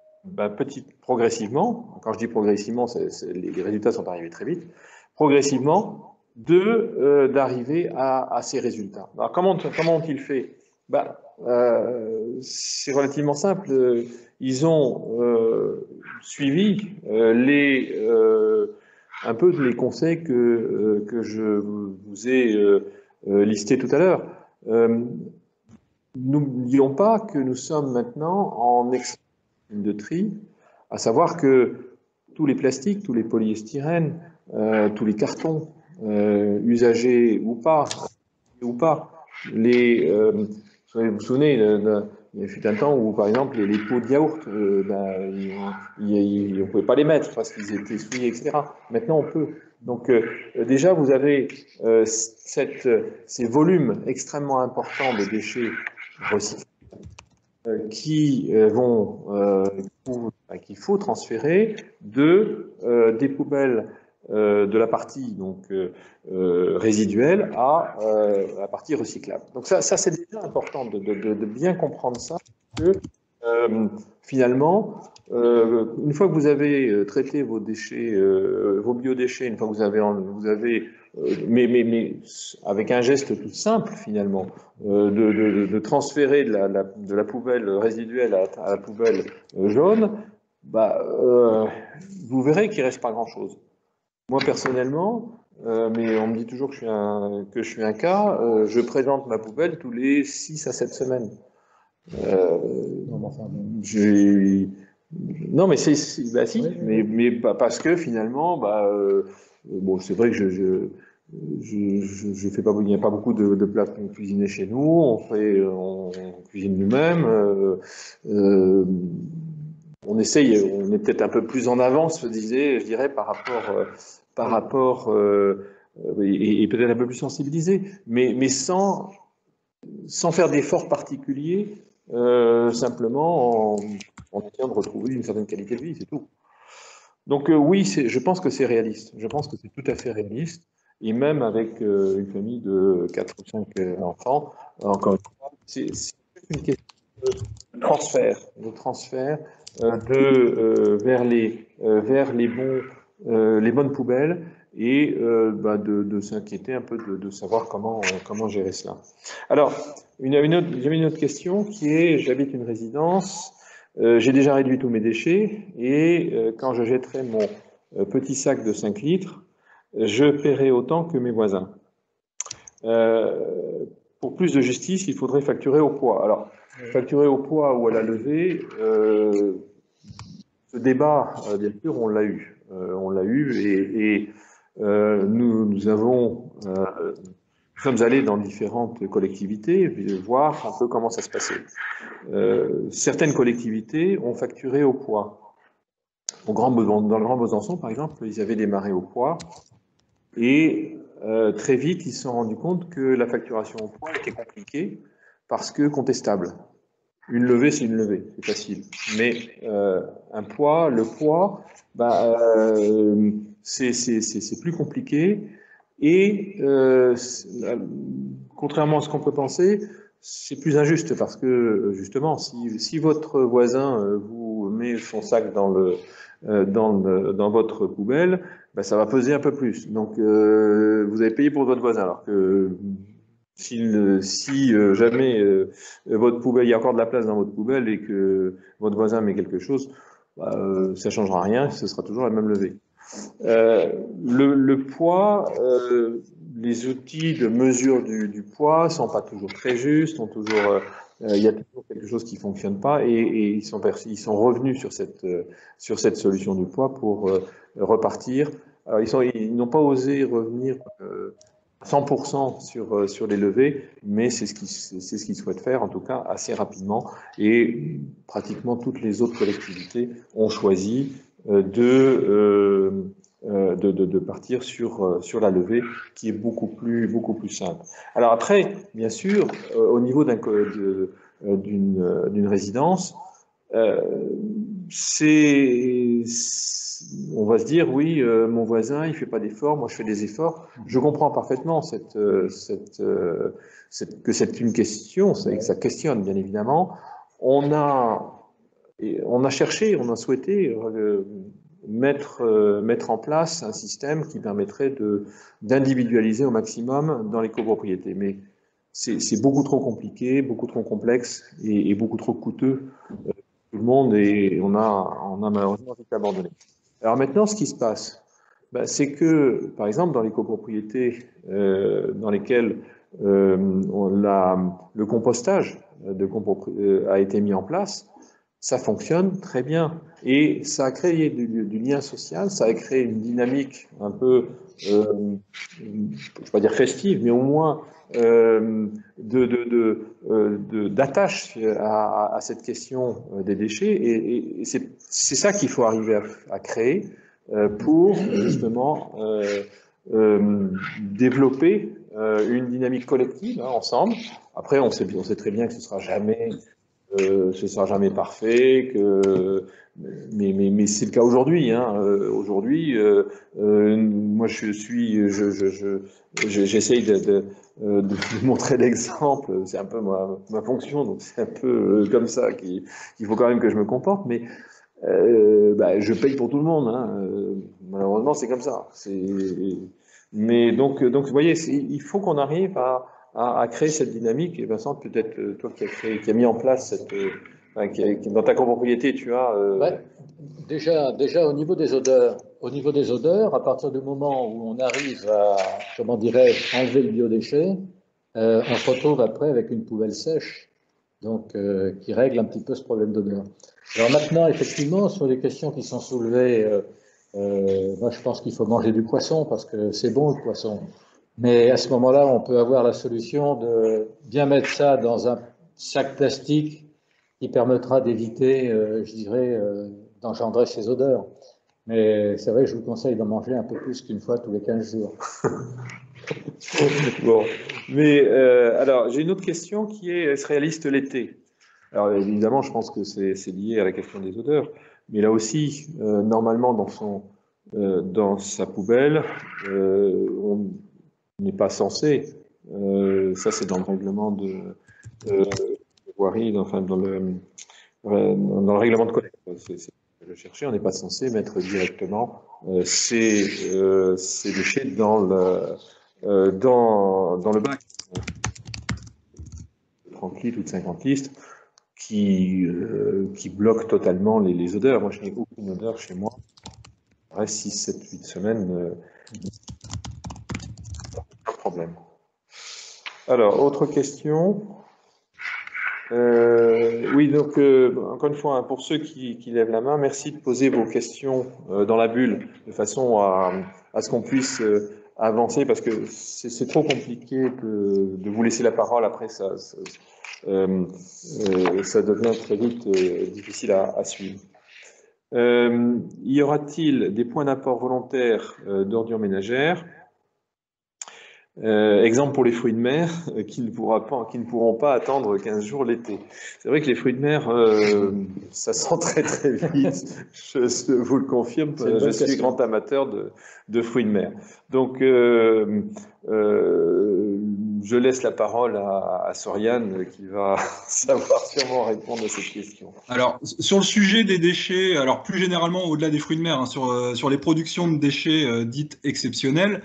progressivement, quand je dis progressivement, les résultats sont arrivés très vite, progressivement d'arriver à ces résultats. Alors comment ont-ils fait? C'est relativement simple. Ils ont suivi un peu les conseils que je vous ai listés tout à l'heure. N'oublions pas que nous sommes maintenant en exercice de tri, à savoir que tous les plastiques, tous les polyestyrènes, tous les cartons, usagés ou pas, vous vous souvenez, il y a eu un temps où, par exemple, les pots de yaourt, on ne pouvait pas les mettre parce qu'ils étaient souillés, etc. Maintenant, on peut. Donc, déjà, vous avez ces volumes extrêmement importants de déchets recyclés qu'il faut transférer des poubelles de la partie donc résiduelle à la partie recyclable. Donc ça c'est déjà important de bien comprendre ça, que finalement, une fois que vous avez traité vos déchets, vos biodéchets, une fois que vous avez mais avec un geste tout simple finalement, de transférer de la poubelle résiduelle à la poubelle jaune, bah, vous verrez qu'il ne reste pas grand-chose. Moi personnellement, mais on me dit toujours que je suis un cas, je présente ma poubelle tous les 6 à 7 semaines. Non, mais bah si, oui. Mais parce que finalement, bah, bon, c'est vrai que je fais pas, il n'y a pas beaucoup de plats cuisinés chez nous. On cuisine nous-mêmes. On essaye, on est peut-être un peu plus en avance, je dirais, par rapport et peut-être un peu plus sensibilisé, mais sans faire d'efforts particuliers. Simplement en essayant de retrouver une certaine qualité de vie, c'est tout. Donc oui, je pense que c'est réaliste. Je pense que c'est tout à fait réaliste. Et même avec une famille de 4 ou 5 enfants, encore une fois, c'est une question de transfert, vers les bonnes poubelles et de s'inquiéter un peu de savoir comment gérer cela. Alors, j'avais une autre question qui est, j'habite une résidence, j'ai déjà réduit tous mes déchets et quand je jetterai mon petit sac de 5 litres, je paierai autant que mes voisins. Pour plus de justice, il faudrait facturer au poids. Alors, facturer au poids ou à la levée, ce débat, bien sûr, on l'a eu. Et nous sommes allés dans différentes collectivités voir un peu comment ça se passait. Certaines collectivités ont facturé au poids. Dans le Grand Besançon, par exemple, ils avaient démarré au poids et très vite, ils se sont rendus compte que la facturation au poids était compliquée parce que contestable. Une levée, c'est une levée, c'est facile. Mais le poids, c'est plus compliqué. Et contrairement à ce qu'on peut penser, c'est plus injuste parce que justement, si votre voisin vous met son sac dans votre poubelle, ça va peser un peu plus. Donc vous avez payé pour votre voisin, alors que si jamais votre poubelle, il y a encore de la place dans votre poubelle et que votre voisin met quelque chose, ça changera rien, ce sera toujours la même levée. Le poids, les outils de mesure du poids sont pas toujours très justes, il y a toujours quelque chose qui fonctionne pas et ils sont revenus sur cette solution du poids pour repartir. Alors, ils n'ont pas osé revenir 100% sur les levées, mais c'est ce qu'ils souhaitent faire, en tout cas assez rapidement. Et pratiquement toutes les autres collectivités ont choisi de partir sur la levée, qui est beaucoup plus simple. Alors après, bien sûr, au niveau d'une résidence, on va se dire, oui, mon voisin, il fait pas d'efforts, moi je fais des efforts. Je comprends parfaitement que c'est une question, que ça questionne, bien évidemment. On a cherché, on a souhaité mettre en place un système qui permettrait d'individualiser au maximum dans les copropriétés. Mais c'est beaucoup trop compliqué, beaucoup trop complexe et beaucoup trop coûteux pour tout le monde, et on a malheureusement vite abandonné. Alors maintenant, ce qui se passe, c'est que, par exemple, dans les copropriétés dans lesquelles le compostage a été mis en place, ça fonctionne très bien. Et ça a créé du lien social, ça a créé une dynamique un peu, je ne vais pas dire festive, mais au moins d'attache à cette question des déchets. Et c'est ça qu'il faut arriver à créer pour justement développer une dynamique collective ensemble. Après, on sait très bien que ce ne sera jamais ce sera jamais parfait, mais c'est le cas aujourd'hui. Hein. Aujourd'hui, moi j'essaye de montrer l'exemple. C'est un peu ma fonction, donc c'est un peu comme ça qu'il faut quand même que je me comporte. Mais je paye pour tout le monde. Hein. Malheureusement, c'est comme ça. Mais donc vous voyez, il faut qu'on arrive à créer cette dynamique. Et Vincent, peut-être toi qui a mis en place dans ta copropriété, tu as. Ouais. Déjà au niveau des odeurs, à partir du moment où on arrive à, comment dirais-je, enlever le biodéchet, on se retrouve après avec une poubelle sèche, donc qui règle un petit peu ce problème d'odeur. Alors maintenant, effectivement, sur les questions qui sont soulevées, moi je pense qu'il faut manger du poisson parce que c'est bon le poisson. Mais à ce moment-là, on peut avoir la solution de bien mettre ça dans un sac plastique qui permettra d'éviter, je dirais, d'engendrer ces odeurs. Mais c'est vrai que je vous conseille d'en manger un peu plus qu'une fois tous les 15 jours. Bon, mais alors j'ai une autre question qui est est-ce réaliste l'été? Alors évidemment, je pense que c'est lié à la question des odeurs, mais là aussi, normalement dans sa poubelle, on n'est pas censé. Ça, c'est dans le règlement de voirie, enfin dans le règlement de collecte. Je cherchais, on n'est pas censé mettre directement ces déchets dans le bac. 30 litres ou de 50 litres qui bloquent totalement les odeurs. Moi, je n'ai aucune odeur chez moi. Il reste 6, 7, 8 semaines, pas de problème. Alors, autre question. Oui, donc, encore une fois, hein, pour ceux qui lèvent la main, merci de poser vos questions dans la bulle, de façon à ce qu'on puisse avancer, parce que c'est trop compliqué de vous laisser la parole. Après, ça devient très vite difficile à suivre. Y aura-t-il des points d'apport volontaires d'ordures ménagères? Exemple pour les fruits de mer qui ne pourront pas attendre 15 jours l'été. C'est vrai que les fruits de mer, ça sent très très vite, je vous le confirme, je suis grand amateur de fruits de mer. Donc je laisse la parole à Soriane qui va savoir sûrement répondre à cette question. Alors, sur le sujet des déchets, alors plus généralement au-delà des fruits de mer, hein, sur les productions de déchets dites exceptionnelles,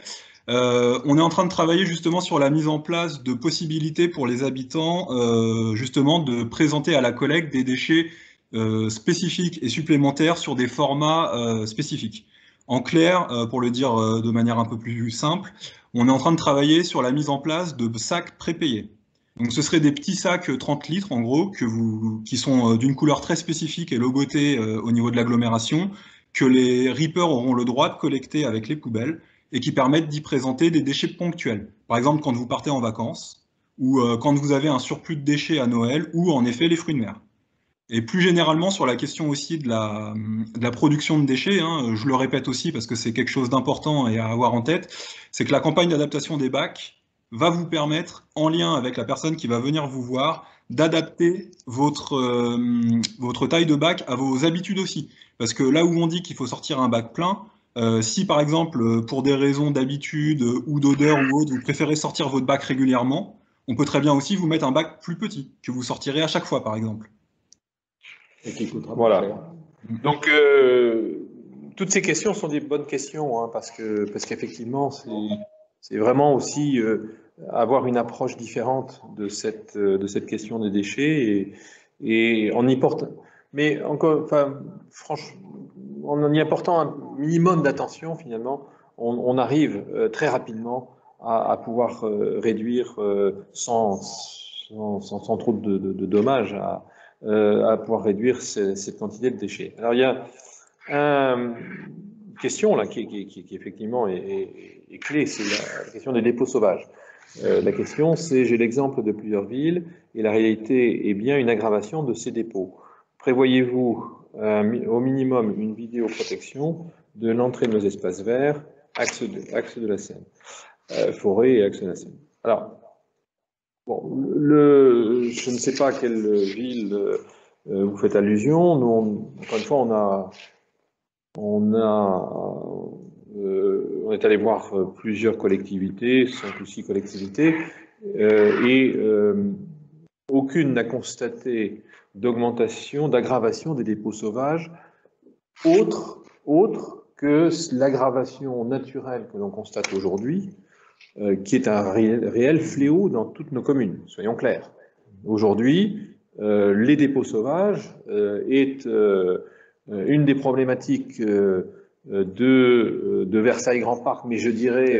on est en train de travailler justement sur la mise en place de possibilités pour les habitants justement de présenter à la collecte des déchets spécifiques et supplémentaires sur des formats spécifiques. En clair, pour le dire de manière un peu plus simple, on est en train de travailler sur la mise en place de sacs prépayés. Donc ce seraient des petits sacs 30 litres en gros qui sont d'une couleur très spécifique et logotés au niveau de l'agglomération, que les reapers auront le droit de collecter avec les poubelles et qui permettent d'y présenter des déchets ponctuels. Par exemple, quand vous partez en vacances, ou quand vous avez un surplus de déchets à Noël, ou en effet les fruits de mer. Et plus généralement sur la question aussi de la production de déchets, hein, je le répète aussi parce que c'est quelque chose d'important et à avoir en tête, c'est que la campagne d'adaptation des bacs va vous permettre, en lien avec la personne qui va venir vous voir, d'adapter votre taille de bac à vos habitudes aussi. Parce que là où on dit qu'il faut sortir un bac plein, si par exemple, pour des raisons d'habitude ou d'odeur ou autre, vous préférez sortir votre bac régulièrement, on peut très bien aussi vous mettre un bac plus petit, que vous sortirez à chaque fois par exemple. Et qui coûtera voilà. plus cher. Donc, toutes ces questions sont des bonnes questions, hein, parce qu'effectivement, c'est vraiment aussi avoir une approche différente de cette question des déchets et en y porte. Mais encore, enfin, franchement, en y apportant un minimum d'attention, finalement, on arrive très rapidement à pouvoir réduire sans trop de dommages à pouvoir réduire cette quantité de déchets. Alors, il y a une question là, qui effectivement est clé, c'est la question des dépôts sauvages. La question, c'est, j'ai l'exemple de plusieurs villes, et la réalité est bien une aggravation de ces dépôts. Prévoyez-vous au minimum une vidéoprotection de l'entrée de nos espaces verts, axe de la Seine, forêt et axe de la Seine. Alors, Bon, je ne sais pas à quelle ville vous faites allusion. Nous, encore une fois, on est allé voir plusieurs collectivités, 5 ou 6 collectivités, et aucune n'a constaté d'augmentation, d'aggravation des dépôts sauvages, autre que l'aggravation naturelle que l'on constate aujourd'hui, qui est un réel fléau dans toutes nos communes, soyons clairs. Aujourd'hui, les dépôts sauvages est une des problématiques de Versailles Grand Parc, mais je dirais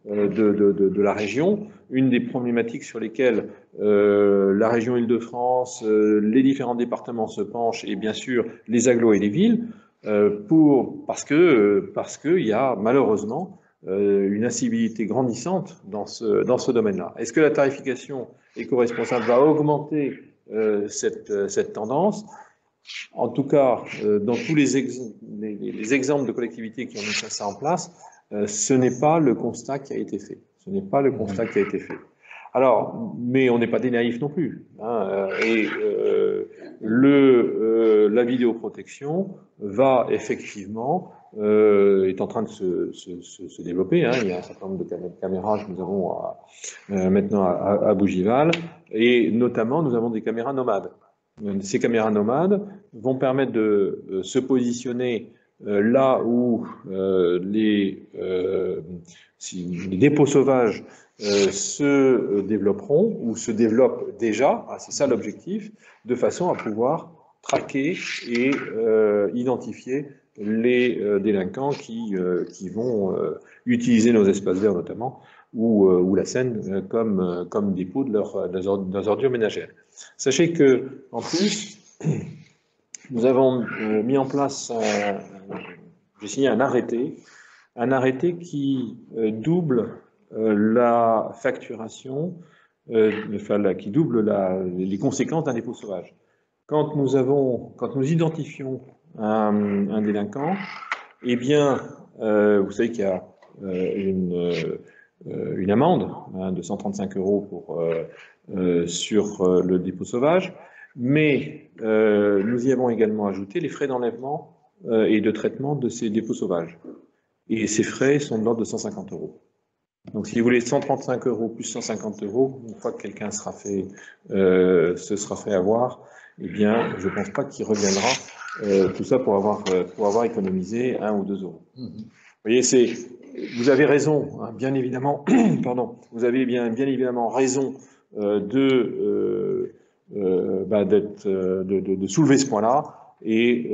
de la région, une des problématiques sur lesquelles la région Île-de-France, les différents départements se penchent, et bien sûr les agglos et les villes, parce que il y a malheureusement une incivilité grandissante dans ce domaine-là. Est-ce que la tarification éco-responsable va augmenter cette tendance? En tout cas, dans tous les exemples de collectivités qui ont mis ça en place, ce n'est pas le constat qui a été fait. Ce n'est pas le constat qui a été fait. Alors, mais on n'est pas des naïfs non plus. Hein, et la vidéoprotection va effectivement est en train de se développer. Hein. Il y a un certain nombre de caméras que nous avons maintenant à Bougival, et notamment nous avons des caméras nomades. Ces caméras nomades vont permettre de se positionner là où les dépôts sauvages se développeront ou se développent déjà, c'est ça l'objectif, de façon à pouvoir traquer et identifier les délinquants qui vont utiliser nos espaces verts notamment, ou la Seine comme dépôt de leurs ordures ménagères. Sachez que, en plus, nous avons mis en place, j'ai signé un arrêté qui double la facturation, qui double les conséquences d'un dépôt sauvage. Quand nous identifions un délinquant, eh bien, vous savez qu'il y a une amende de 135 € sur le dépôt sauvage, mais nous y avons également ajouté les frais d'enlèvement et de traitement de ces dépôts sauvages. Et ces frais sont de l'ordre de 150 €. Donc, si vous voulez, 135 € plus 150 €, une fois que quelqu'un se sera fait avoir, eh bien, je ne pense pas qu'il reviendra tout ça pour avoir économisé 1 ou 2 €. Vous voyez, vous avez raison, hein, bien évidemment, pardon, vous avez bien évidemment raison de soulever ce point-là, et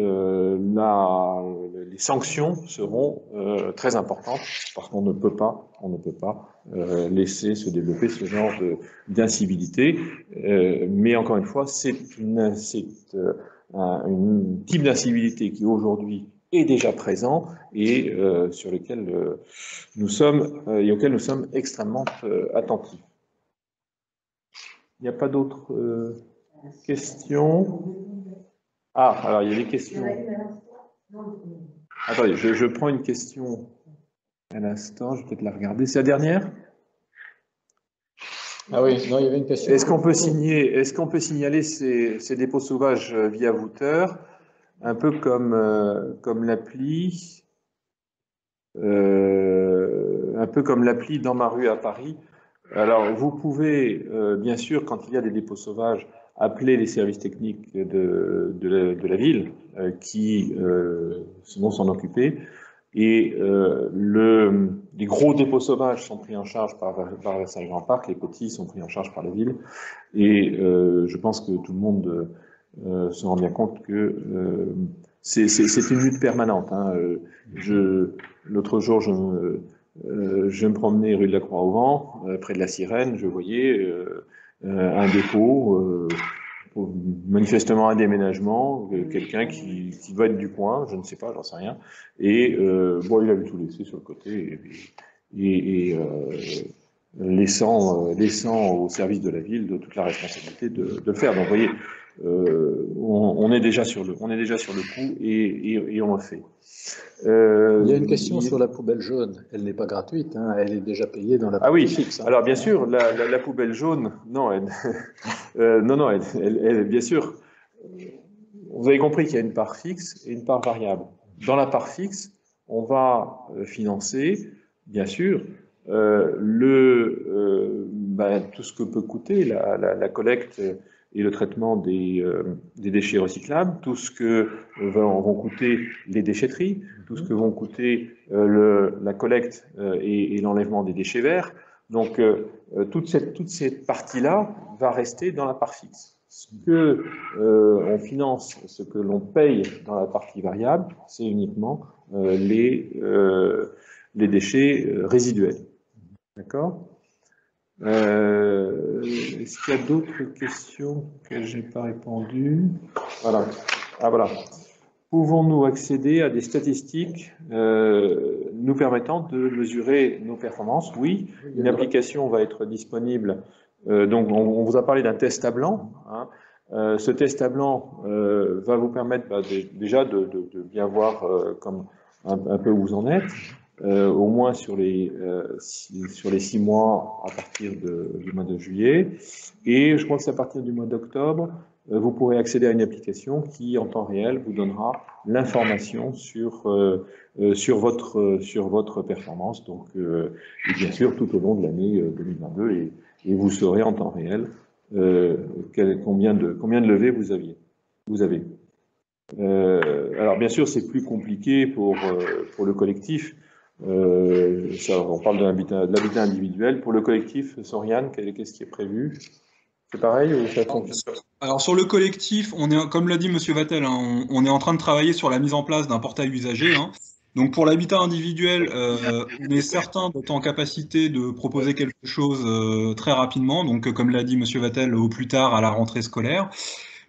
les sanctions seront très importantes, parce qu'on ne peut pas laisser se développer ce genre d'incivilité. Mais encore une fois, c'est un type d'incivilité qui aujourd'hui est déjà présent et sur lequel nous sommes et auquel nous sommes extrêmement attentifs. Il n'y a pas d'autres questions? Ah, alors il y a des questions. Attendez, je prends une question à l'instant, je vais peut-être la regarder. C'est la dernière? Ah oui, non, il y avait une question. Est-ce qu'on peut signaler ces dépôts sauvages via Wouter, un peu comme l'appli Dans ma rue à Paris? Alors, vous pouvez, bien sûr, quand il y a des dépôts sauvages, appeler les services techniques de la ville qui vont s'en occuper. Et les gros dépôts sauvages sont pris en charge par Versailles Grand Parc, les petits sont pris en charge par la ville. Et je pense que tout le monde se rend bien compte que c'est une lutte permanente. Hein. L'autre jour, je me promenais rue de la Croix-au-Vent, près de la Sirène, je voyais un dépôt, manifestement un déménagement, quelqu'un qui doit être du coin, je ne sais pas, j'en sais rien, et bon, il avait tout laissé sur le côté, et laissant au service de la ville de toute la responsabilité de le faire. Donc vous voyez, on est déjà sur le coup et on le fait. Il y a une question sur la poubelle jaune. Elle n'est pas gratuite, hein, elle est déjà payée dans la partie fixe. Hein. Alors bien sûr, la poubelle jaune, non, bien sûr. Vous avez compris qu'il y a une part fixe et une part variable. Dans la part fixe, on va financer, bien sûr, tout ce que peut coûter la collecte et le traitement des déchets recyclables, tout ce que vont coûter les déchetteries, tout ce que vont coûter la collecte et l'enlèvement des déchets verts. Donc, toute cette partie-là va rester dans la part fixe. Ce que on finance, ce que l'on paye dans la partie variable, c'est uniquement les déchets résiduels. D'accord ? Est-ce qu'il y a d'autres questions que je n'ai pas répondu ? Voilà. Ah voilà. Pouvons-nous accéder à des statistiques nous permettant de mesurer nos performances ? Oui, une application va être disponible. Donc, on vous a parlé d'un test à blanc. Hein. Ce test à blanc va vous permettre déjà de bien voir un peu où vous en êtes, au moins sur les 6 mois à partir du mois de juillet. Et je crois que c'est à partir du mois d'octobre, vous pourrez accéder à une application qui, en temps réel, vous donnera l'information sur votre performance. Donc, et bien sûr, tout au long de l'année 2022, et vous saurez en temps réel combien de levées vous avez. Alors, bien sûr, c'est plus compliqué pour le collectif. On parle de l'habitat individuel. Pour le collectif, Soriane, qu'est-ce qui est prévu ? C'est pareil ou ça fonctionne ? Alors sur le collectif, comme l'a dit Monsieur Vattel, hein, on est en train de travailler sur la mise en place d'un portail usager. Hein. Donc pour l'habitat individuel, on est certain d'être en capacité de proposer quelque chose très rapidement. Donc comme l'a dit Monsieur Vattel, au plus tard à la rentrée scolaire.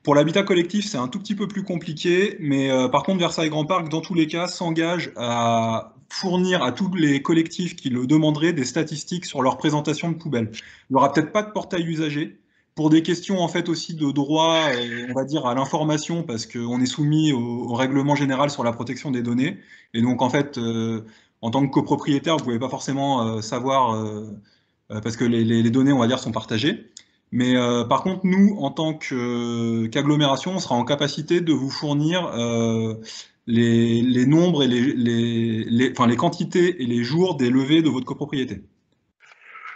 Pour l'habitat collectif, c'est un tout petit peu plus compliqué, mais par contre Versailles Grand Parc, dans tous les cas, s'engage à fournir à tous les collectifs qui le demanderaient des statistiques sur leur présentation de poubelles. Il n'y aura peut-être pas de portail usager, pour des questions en fait aussi de droit, on va dire à l'information, parce qu'on est soumis au règlement général sur la protection des données, et donc en fait, en tant que copropriétaire, vous pouvez pas forcément savoir, parce que les données, on va dire, sont partagées. Mais par contre, nous, en tant qu'agglomération, on sera en capacité de vous fournir les nombres et les quantités et les jours des levées de votre copropriété.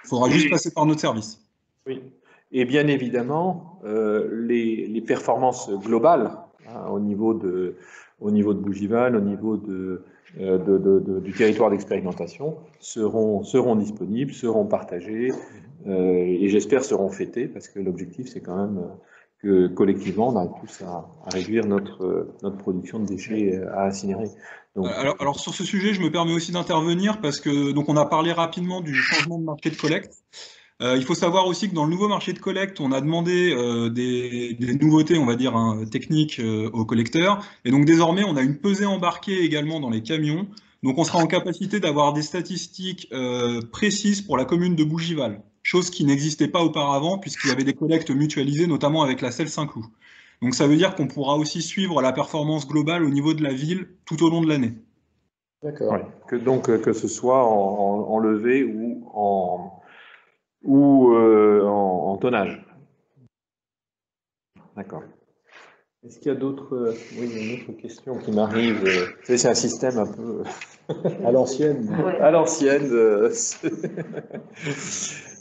Il faudra juste passer par notre service. Oui. Et bien évidemment, les performances globales, hein, au niveau de Bougival, au niveau du territoire d'expérimentation, seront disponibles, seront partagées, et j'espère seront fêtées, parce que l'objectif, c'est quand même que collectivement, on arrive tous à réduire notre production de déchets à incinérer. Donc, alors sur ce sujet, je me permets aussi d'intervenir, parce que donc on a parlé rapidement du changement de marché de collecte. Il faut savoir aussi que dans le nouveau marché de collecte, on a demandé des nouveautés, on va dire, hein, techniques aux collecteurs. Et donc désormais, on a une pesée embarquée également dans les camions. Donc on sera en capacité d'avoir des statistiques précises pour la commune de Bougival, chose qui n'existait pas auparavant puisqu'il y avait des collectes mutualisées, notamment avec la Selle Saint-Cloud. Donc ça veut dire qu'on pourra aussi suivre la performance globale au niveau de la ville tout au long de l'année. D'accord. Ouais, que ce soit en levée ou en tonnage. D'accord. Est-ce qu'il y a d'autres... Oui, il y a une autre question qui m'arrive. C'est un système un peu... à l'ancienne. À l'ancienne.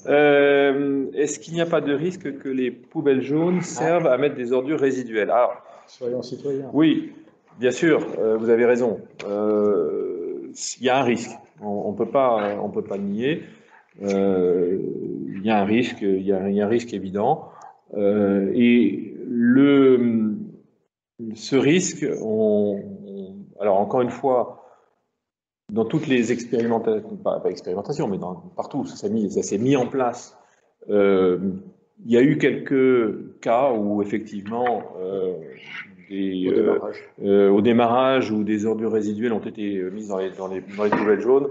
Est-ce qu'il n'y a pas de risque que les poubelles jaunes servent à mettre des ordures résiduelles ? Alors, soyons citoyens. Oui, bien sûr, vous avez raison. Il y a un risque. On peut pas le nier. Il y a un risque, il y a un risque évident. Et ce risque, alors encore une fois, dans toutes les expérimentations, pas expérimentations, mais partout, ça s'est mis en place. Il y a eu quelques cas où effectivement au démarrage où des ordures résiduelles ont été mises dans les poubelles jaunes,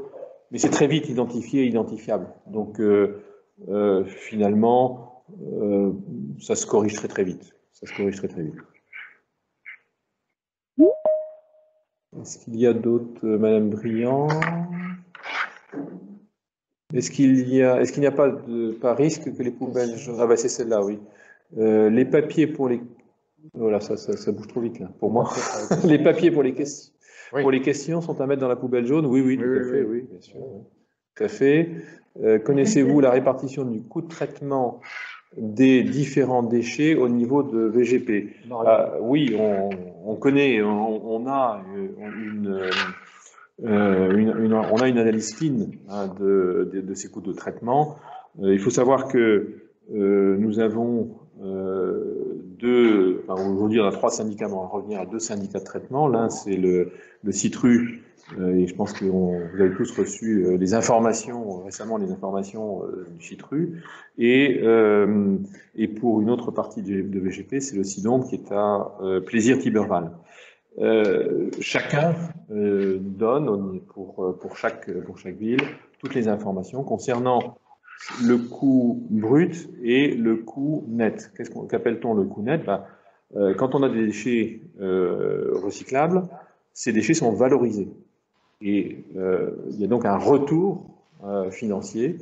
mais c'est très vite identifié et identifiable. Donc finalement, ça se corrige très vite. Ça se corrige très très vite. Est-ce qu'il y a d'autres, Madame Briand? Est-ce qu'il n'y a pas risque que les poubelles... Ah bah c'est celle-là, oui. Les papiers pour les... Voilà, ça bouge trop vite là, pour moi. Les papiers pour les questions. Oui. Pour les questions sont à mettre dans la poubelle jaune? Oui, tout à fait, oui, bien sûr. Tout à fait. Connaissez-vous la répartition du coût de traitement des différents déchets au niveau de VGP? Oui, on connaît, on a une analyse fine de ces coûts de traitement. Il faut savoir que nous avons aujourd'hui on a 3 syndicats, mais on va revenir à 2 syndicats de traitement. L'un c'est le Citru, et je pense que vous avez tous reçu les informations, récemment les informations du Citru, et pour une autre partie de VGP, c'est le Sidombe qui est à Plaisir-Tiberval. Chacun donne pour chaque ville toutes les informations concernant le coût brut et le coût net. Qu'appelle-t-on le coût net? Quand on a des déchets recyclables, ces déchets sont valorisés. Et il y a donc un retour financier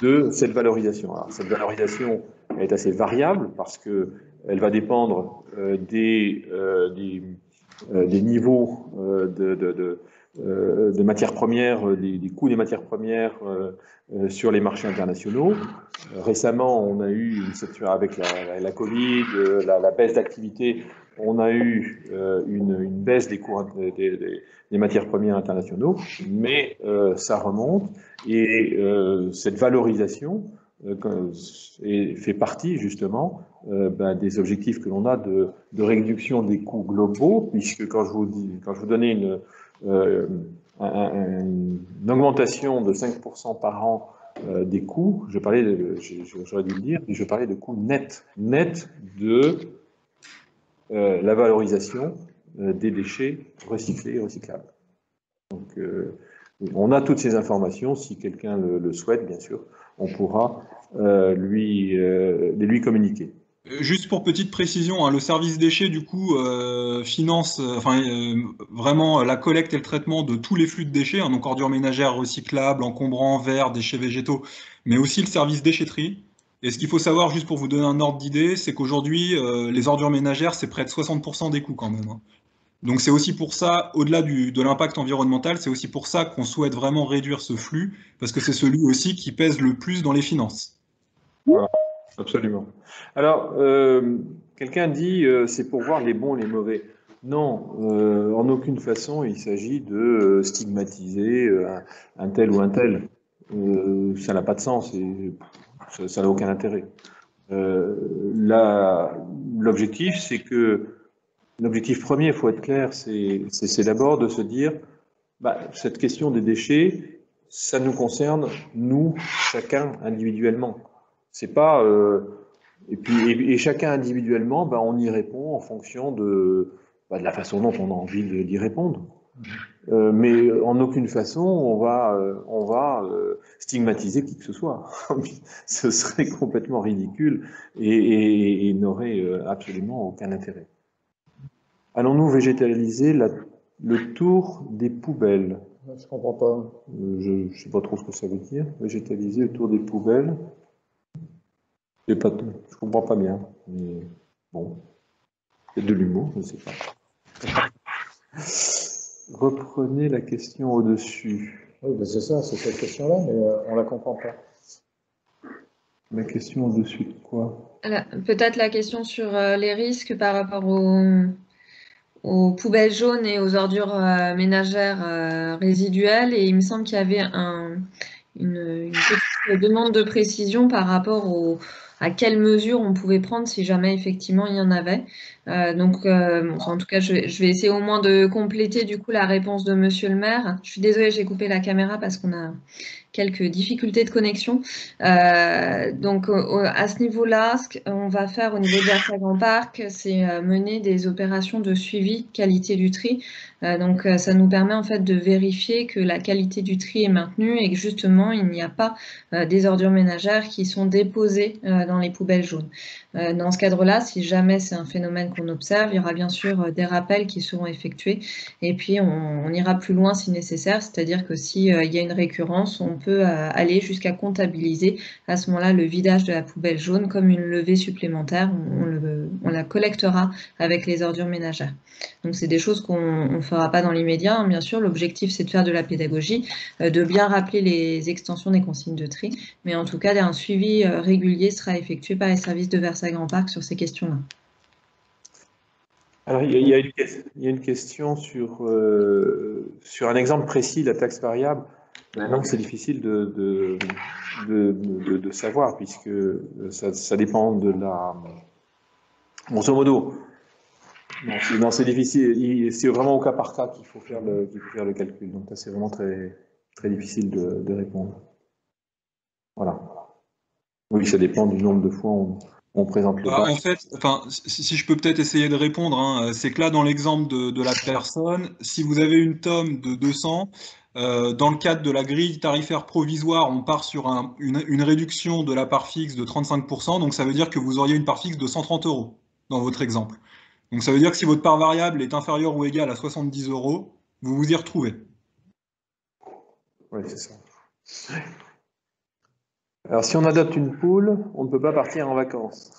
de cette valorisation. Alors, cette valorisation est assez variable parce qu'elle va dépendre des niveaux de matières premières, des coûts des matières premières sur les marchés internationaux. Récemment, on a eu, avec la Covid, la baisse d'activité, on a eu une baisse des coûts des matières premières internationaux, mais ça remonte, et cette valorisation fait partie justement des objectifs que l'on a de réduction des coûts globaux, puisque quand je vous donnais une augmentation de 5% par an des coûts, j'aurais dû le dire, je parlais de coûts net de la valorisation des déchets recyclés et recyclables. Donc, on a toutes ces informations. Si quelqu'un le souhaite, bien sûr, on pourra les lui communiquer. Juste pour petite précision, hein, le service déchets, du coup, finance vraiment la collecte et le traitement de tous les flux de déchets, hein, donc ordures ménagères recyclables, encombrants, verres, déchets végétaux, mais aussi le service déchetterie. Et ce qu'il faut savoir, juste pour vous donner un ordre d'idée, c'est qu'aujourd'hui, les ordures ménagères, c'est près de 60% des coûts quand même, hein. Donc c'est aussi pour ça, au-delà de l'impact environnemental, c'est aussi pour ça qu'on souhaite vraiment réduire ce flux, parce que c'est celui aussi qui pèse le plus dans les finances. Voilà, absolument. Alors, quelqu'un dit c'est pour voir les bons et les mauvais. Non, en aucune façon il s'agit de stigmatiser un tel ou un tel. Ça n'a pas de sens et ça n'a aucun intérêt. L'objectif, c'est que l'objectif premier, il faut être clair, c'est d'abord de se dire, cette question des déchets, ça nous concerne, nous, chacun individuellement. C'est pas et chacun individuellement, on y répond en fonction de la façon dont on a envie d'y répondre. Mais en aucune façon on va stigmatiser qui que ce soit. Ce serait complètement ridicule et n'aurait absolument aucun intérêt. Allons-nous végétaliser le tour des poubelles? Je comprends pas. Je ne sais pas trop ce que ça veut dire. Végétaliser le tour des poubelles. Je comprends pas bien. Mais bon, c'est de l'humour, je ne sais pas. Reprenez la question au-dessus. Oui, c'est ça, c'est cette question-là, mais on ne la comprend pas. La question au-dessus de quoi? Peut-être la question sur les risques par rapport aux poubelles jaunes et aux ordures ménagères résiduelles. Et il me semble qu'il y avait une petite demande de précision par rapport à quelles mesures on pouvait prendre si jamais effectivement il y en avait. En tout cas, je vais essayer au moins de compléter du coup la réponse de Monsieur le maire. Je suis désolée, j'ai coupé la caméra parce qu'on a quelques difficultés de connexion. À ce niveau-là, ce qu'on va faire au niveau de Versailles Grand Parc, c'est mener des opérations de suivi qualité du tri Donc, ça nous permet en fait de vérifier que la qualité du tri est maintenue et que justement, il n'y a pas des ordures ménagères qui sont déposées dans les poubelles jaunes. Dans ce cadre-là, si jamais c'est un phénomène qu'on observe, il y aura bien sûr des rappels qui seront effectués et puis on ira plus loin si nécessaire, c'est-à-dire que s'il y a une récurrence, on peut aller jusqu'à comptabiliser à ce moment-là le vidage de la poubelle jaune comme une levée supplémentaire. On la collectera avec les ordures ménagères. Donc c'est des choses qu'on ne fera pas dans l'immédiat, hein, bien sûr. L'objectif, c'est de faire de la pédagogie, de bien rappeler les extensions des consignes de tri, mais en tout cas, un suivi régulier sera effectué par les services de Versailles Grand Parc sur ces questions-là. Alors, il y a une question sur un exemple précis, la taxe variable. Maintenant, c'est difficile de savoir, puisque ça dépend de la... Grosso modo, non, c'est difficile. C'est vraiment au cas par cas qu'il faut faire le calcul. Donc, c'est vraiment très, très difficile de répondre. Voilà. Oui, ça dépend du nombre de fois on présente le bac. En fait, si je peux peut-être essayer de répondre, hein, c'est que là, dans l'exemple de la personne, si vous avez une TOM de 200, dans le cadre de la grille tarifaire provisoire, on part sur une réduction de la part fixe de 35%, donc ça veut dire que vous auriez une part fixe de 130 € dans votre exemple. Donc ça veut dire que si votre part variable est inférieure ou égale à 70 €, vous vous y retrouvez. Oui, c'est ça. Alors, si on adopte une poule, on ne peut pas partir en vacances.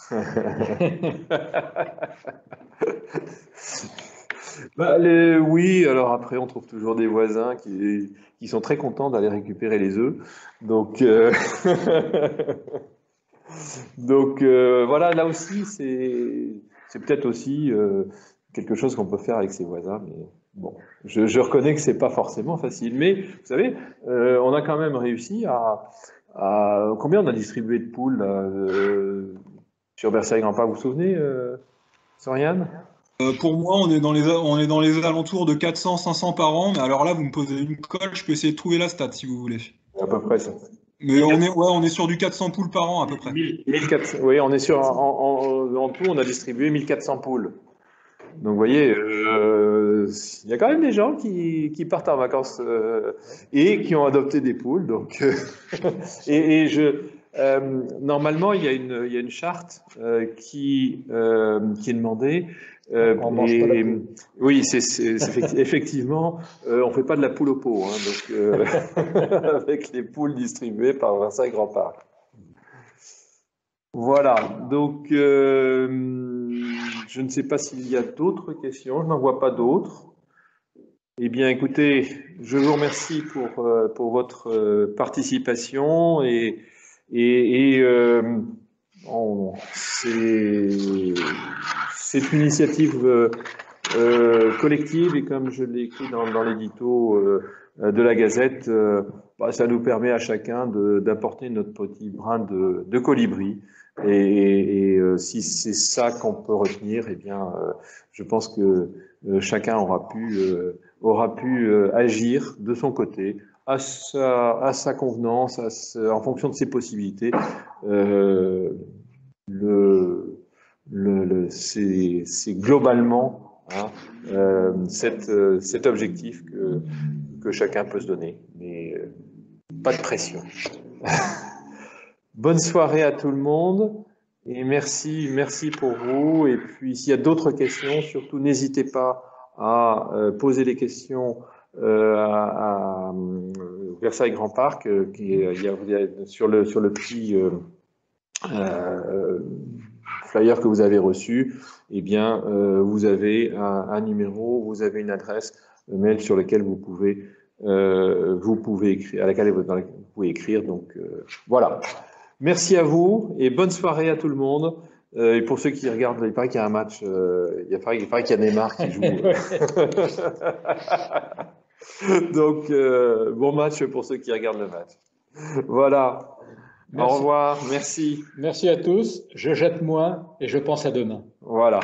Oui, alors après, on trouve toujours des voisins qui sont très contents d'aller récupérer les œufs. Donc, voilà, là aussi, c'est peut-être aussi quelque chose qu'on peut faire avec ses voisins. Mais bon, je reconnais que c'est pas forcément facile. Mais vous savez, on a quand même réussi combien on a distribué de poules là, sur Versailles Grand Parc, vous vous souvenez, Soriane? Pour moi, on est dans les alentours de 400-500 par an, mais alors là, vous me posez une colle, je peux essayer de trouver la stat si vous voulez. À peu près ça. Mais on est sur du 400 poules par an à peu près. 1400, oui, on est sur en tout, on a distribué 1400 poules. Donc vous voyez, il y a quand même des gens qui partent en vacances et qui ont adopté des poules. Donc, normalement, il y a une charte qui est demandée. Oui, effectivement, on ne fait pas de la poule au pot, hein, donc, avec les poules distribuées par Versailles Grand Parc. Voilà, donc je ne sais pas s'il y a d'autres questions, je n'en vois pas d'autres. Eh bien, écoutez, je vous remercie pour votre participation c'est une initiative collective et comme je l'ai écrit dans l'édito de la Gazette, ça nous permet à chacun d'apporter notre petit brin de colibri. Et si c'est ça qu'on peut retenir, eh bien, je pense que chacun aura pu agir de son côté à sa convenance, en fonction de ses possibilités. C'est globalement cet objectif que chacun peut se donner, mais pas de pression. Bonne soirée à tout le monde et merci pour vous. Et puis s'il y a d'autres questions, surtout n'hésitez pas à poser les questions à Versailles Grand Parc, sur le petit flyer que vous avez reçu. Eh bien, vous avez un numéro, vous avez une adresse mail sur laquelle vous pouvez écrire, à laquelle vous pouvez écrire. Donc voilà. Merci à vous et bonne soirée à tout le monde. Et pour ceux qui regardent, il paraît qu'il y a un match, il paraît qu'il y a Neymar qui joue. Donc, bon match pour ceux qui regardent le match. Voilà. Merci. Au revoir, merci. Merci à tous. Je jette moins et je pense à demain. Voilà.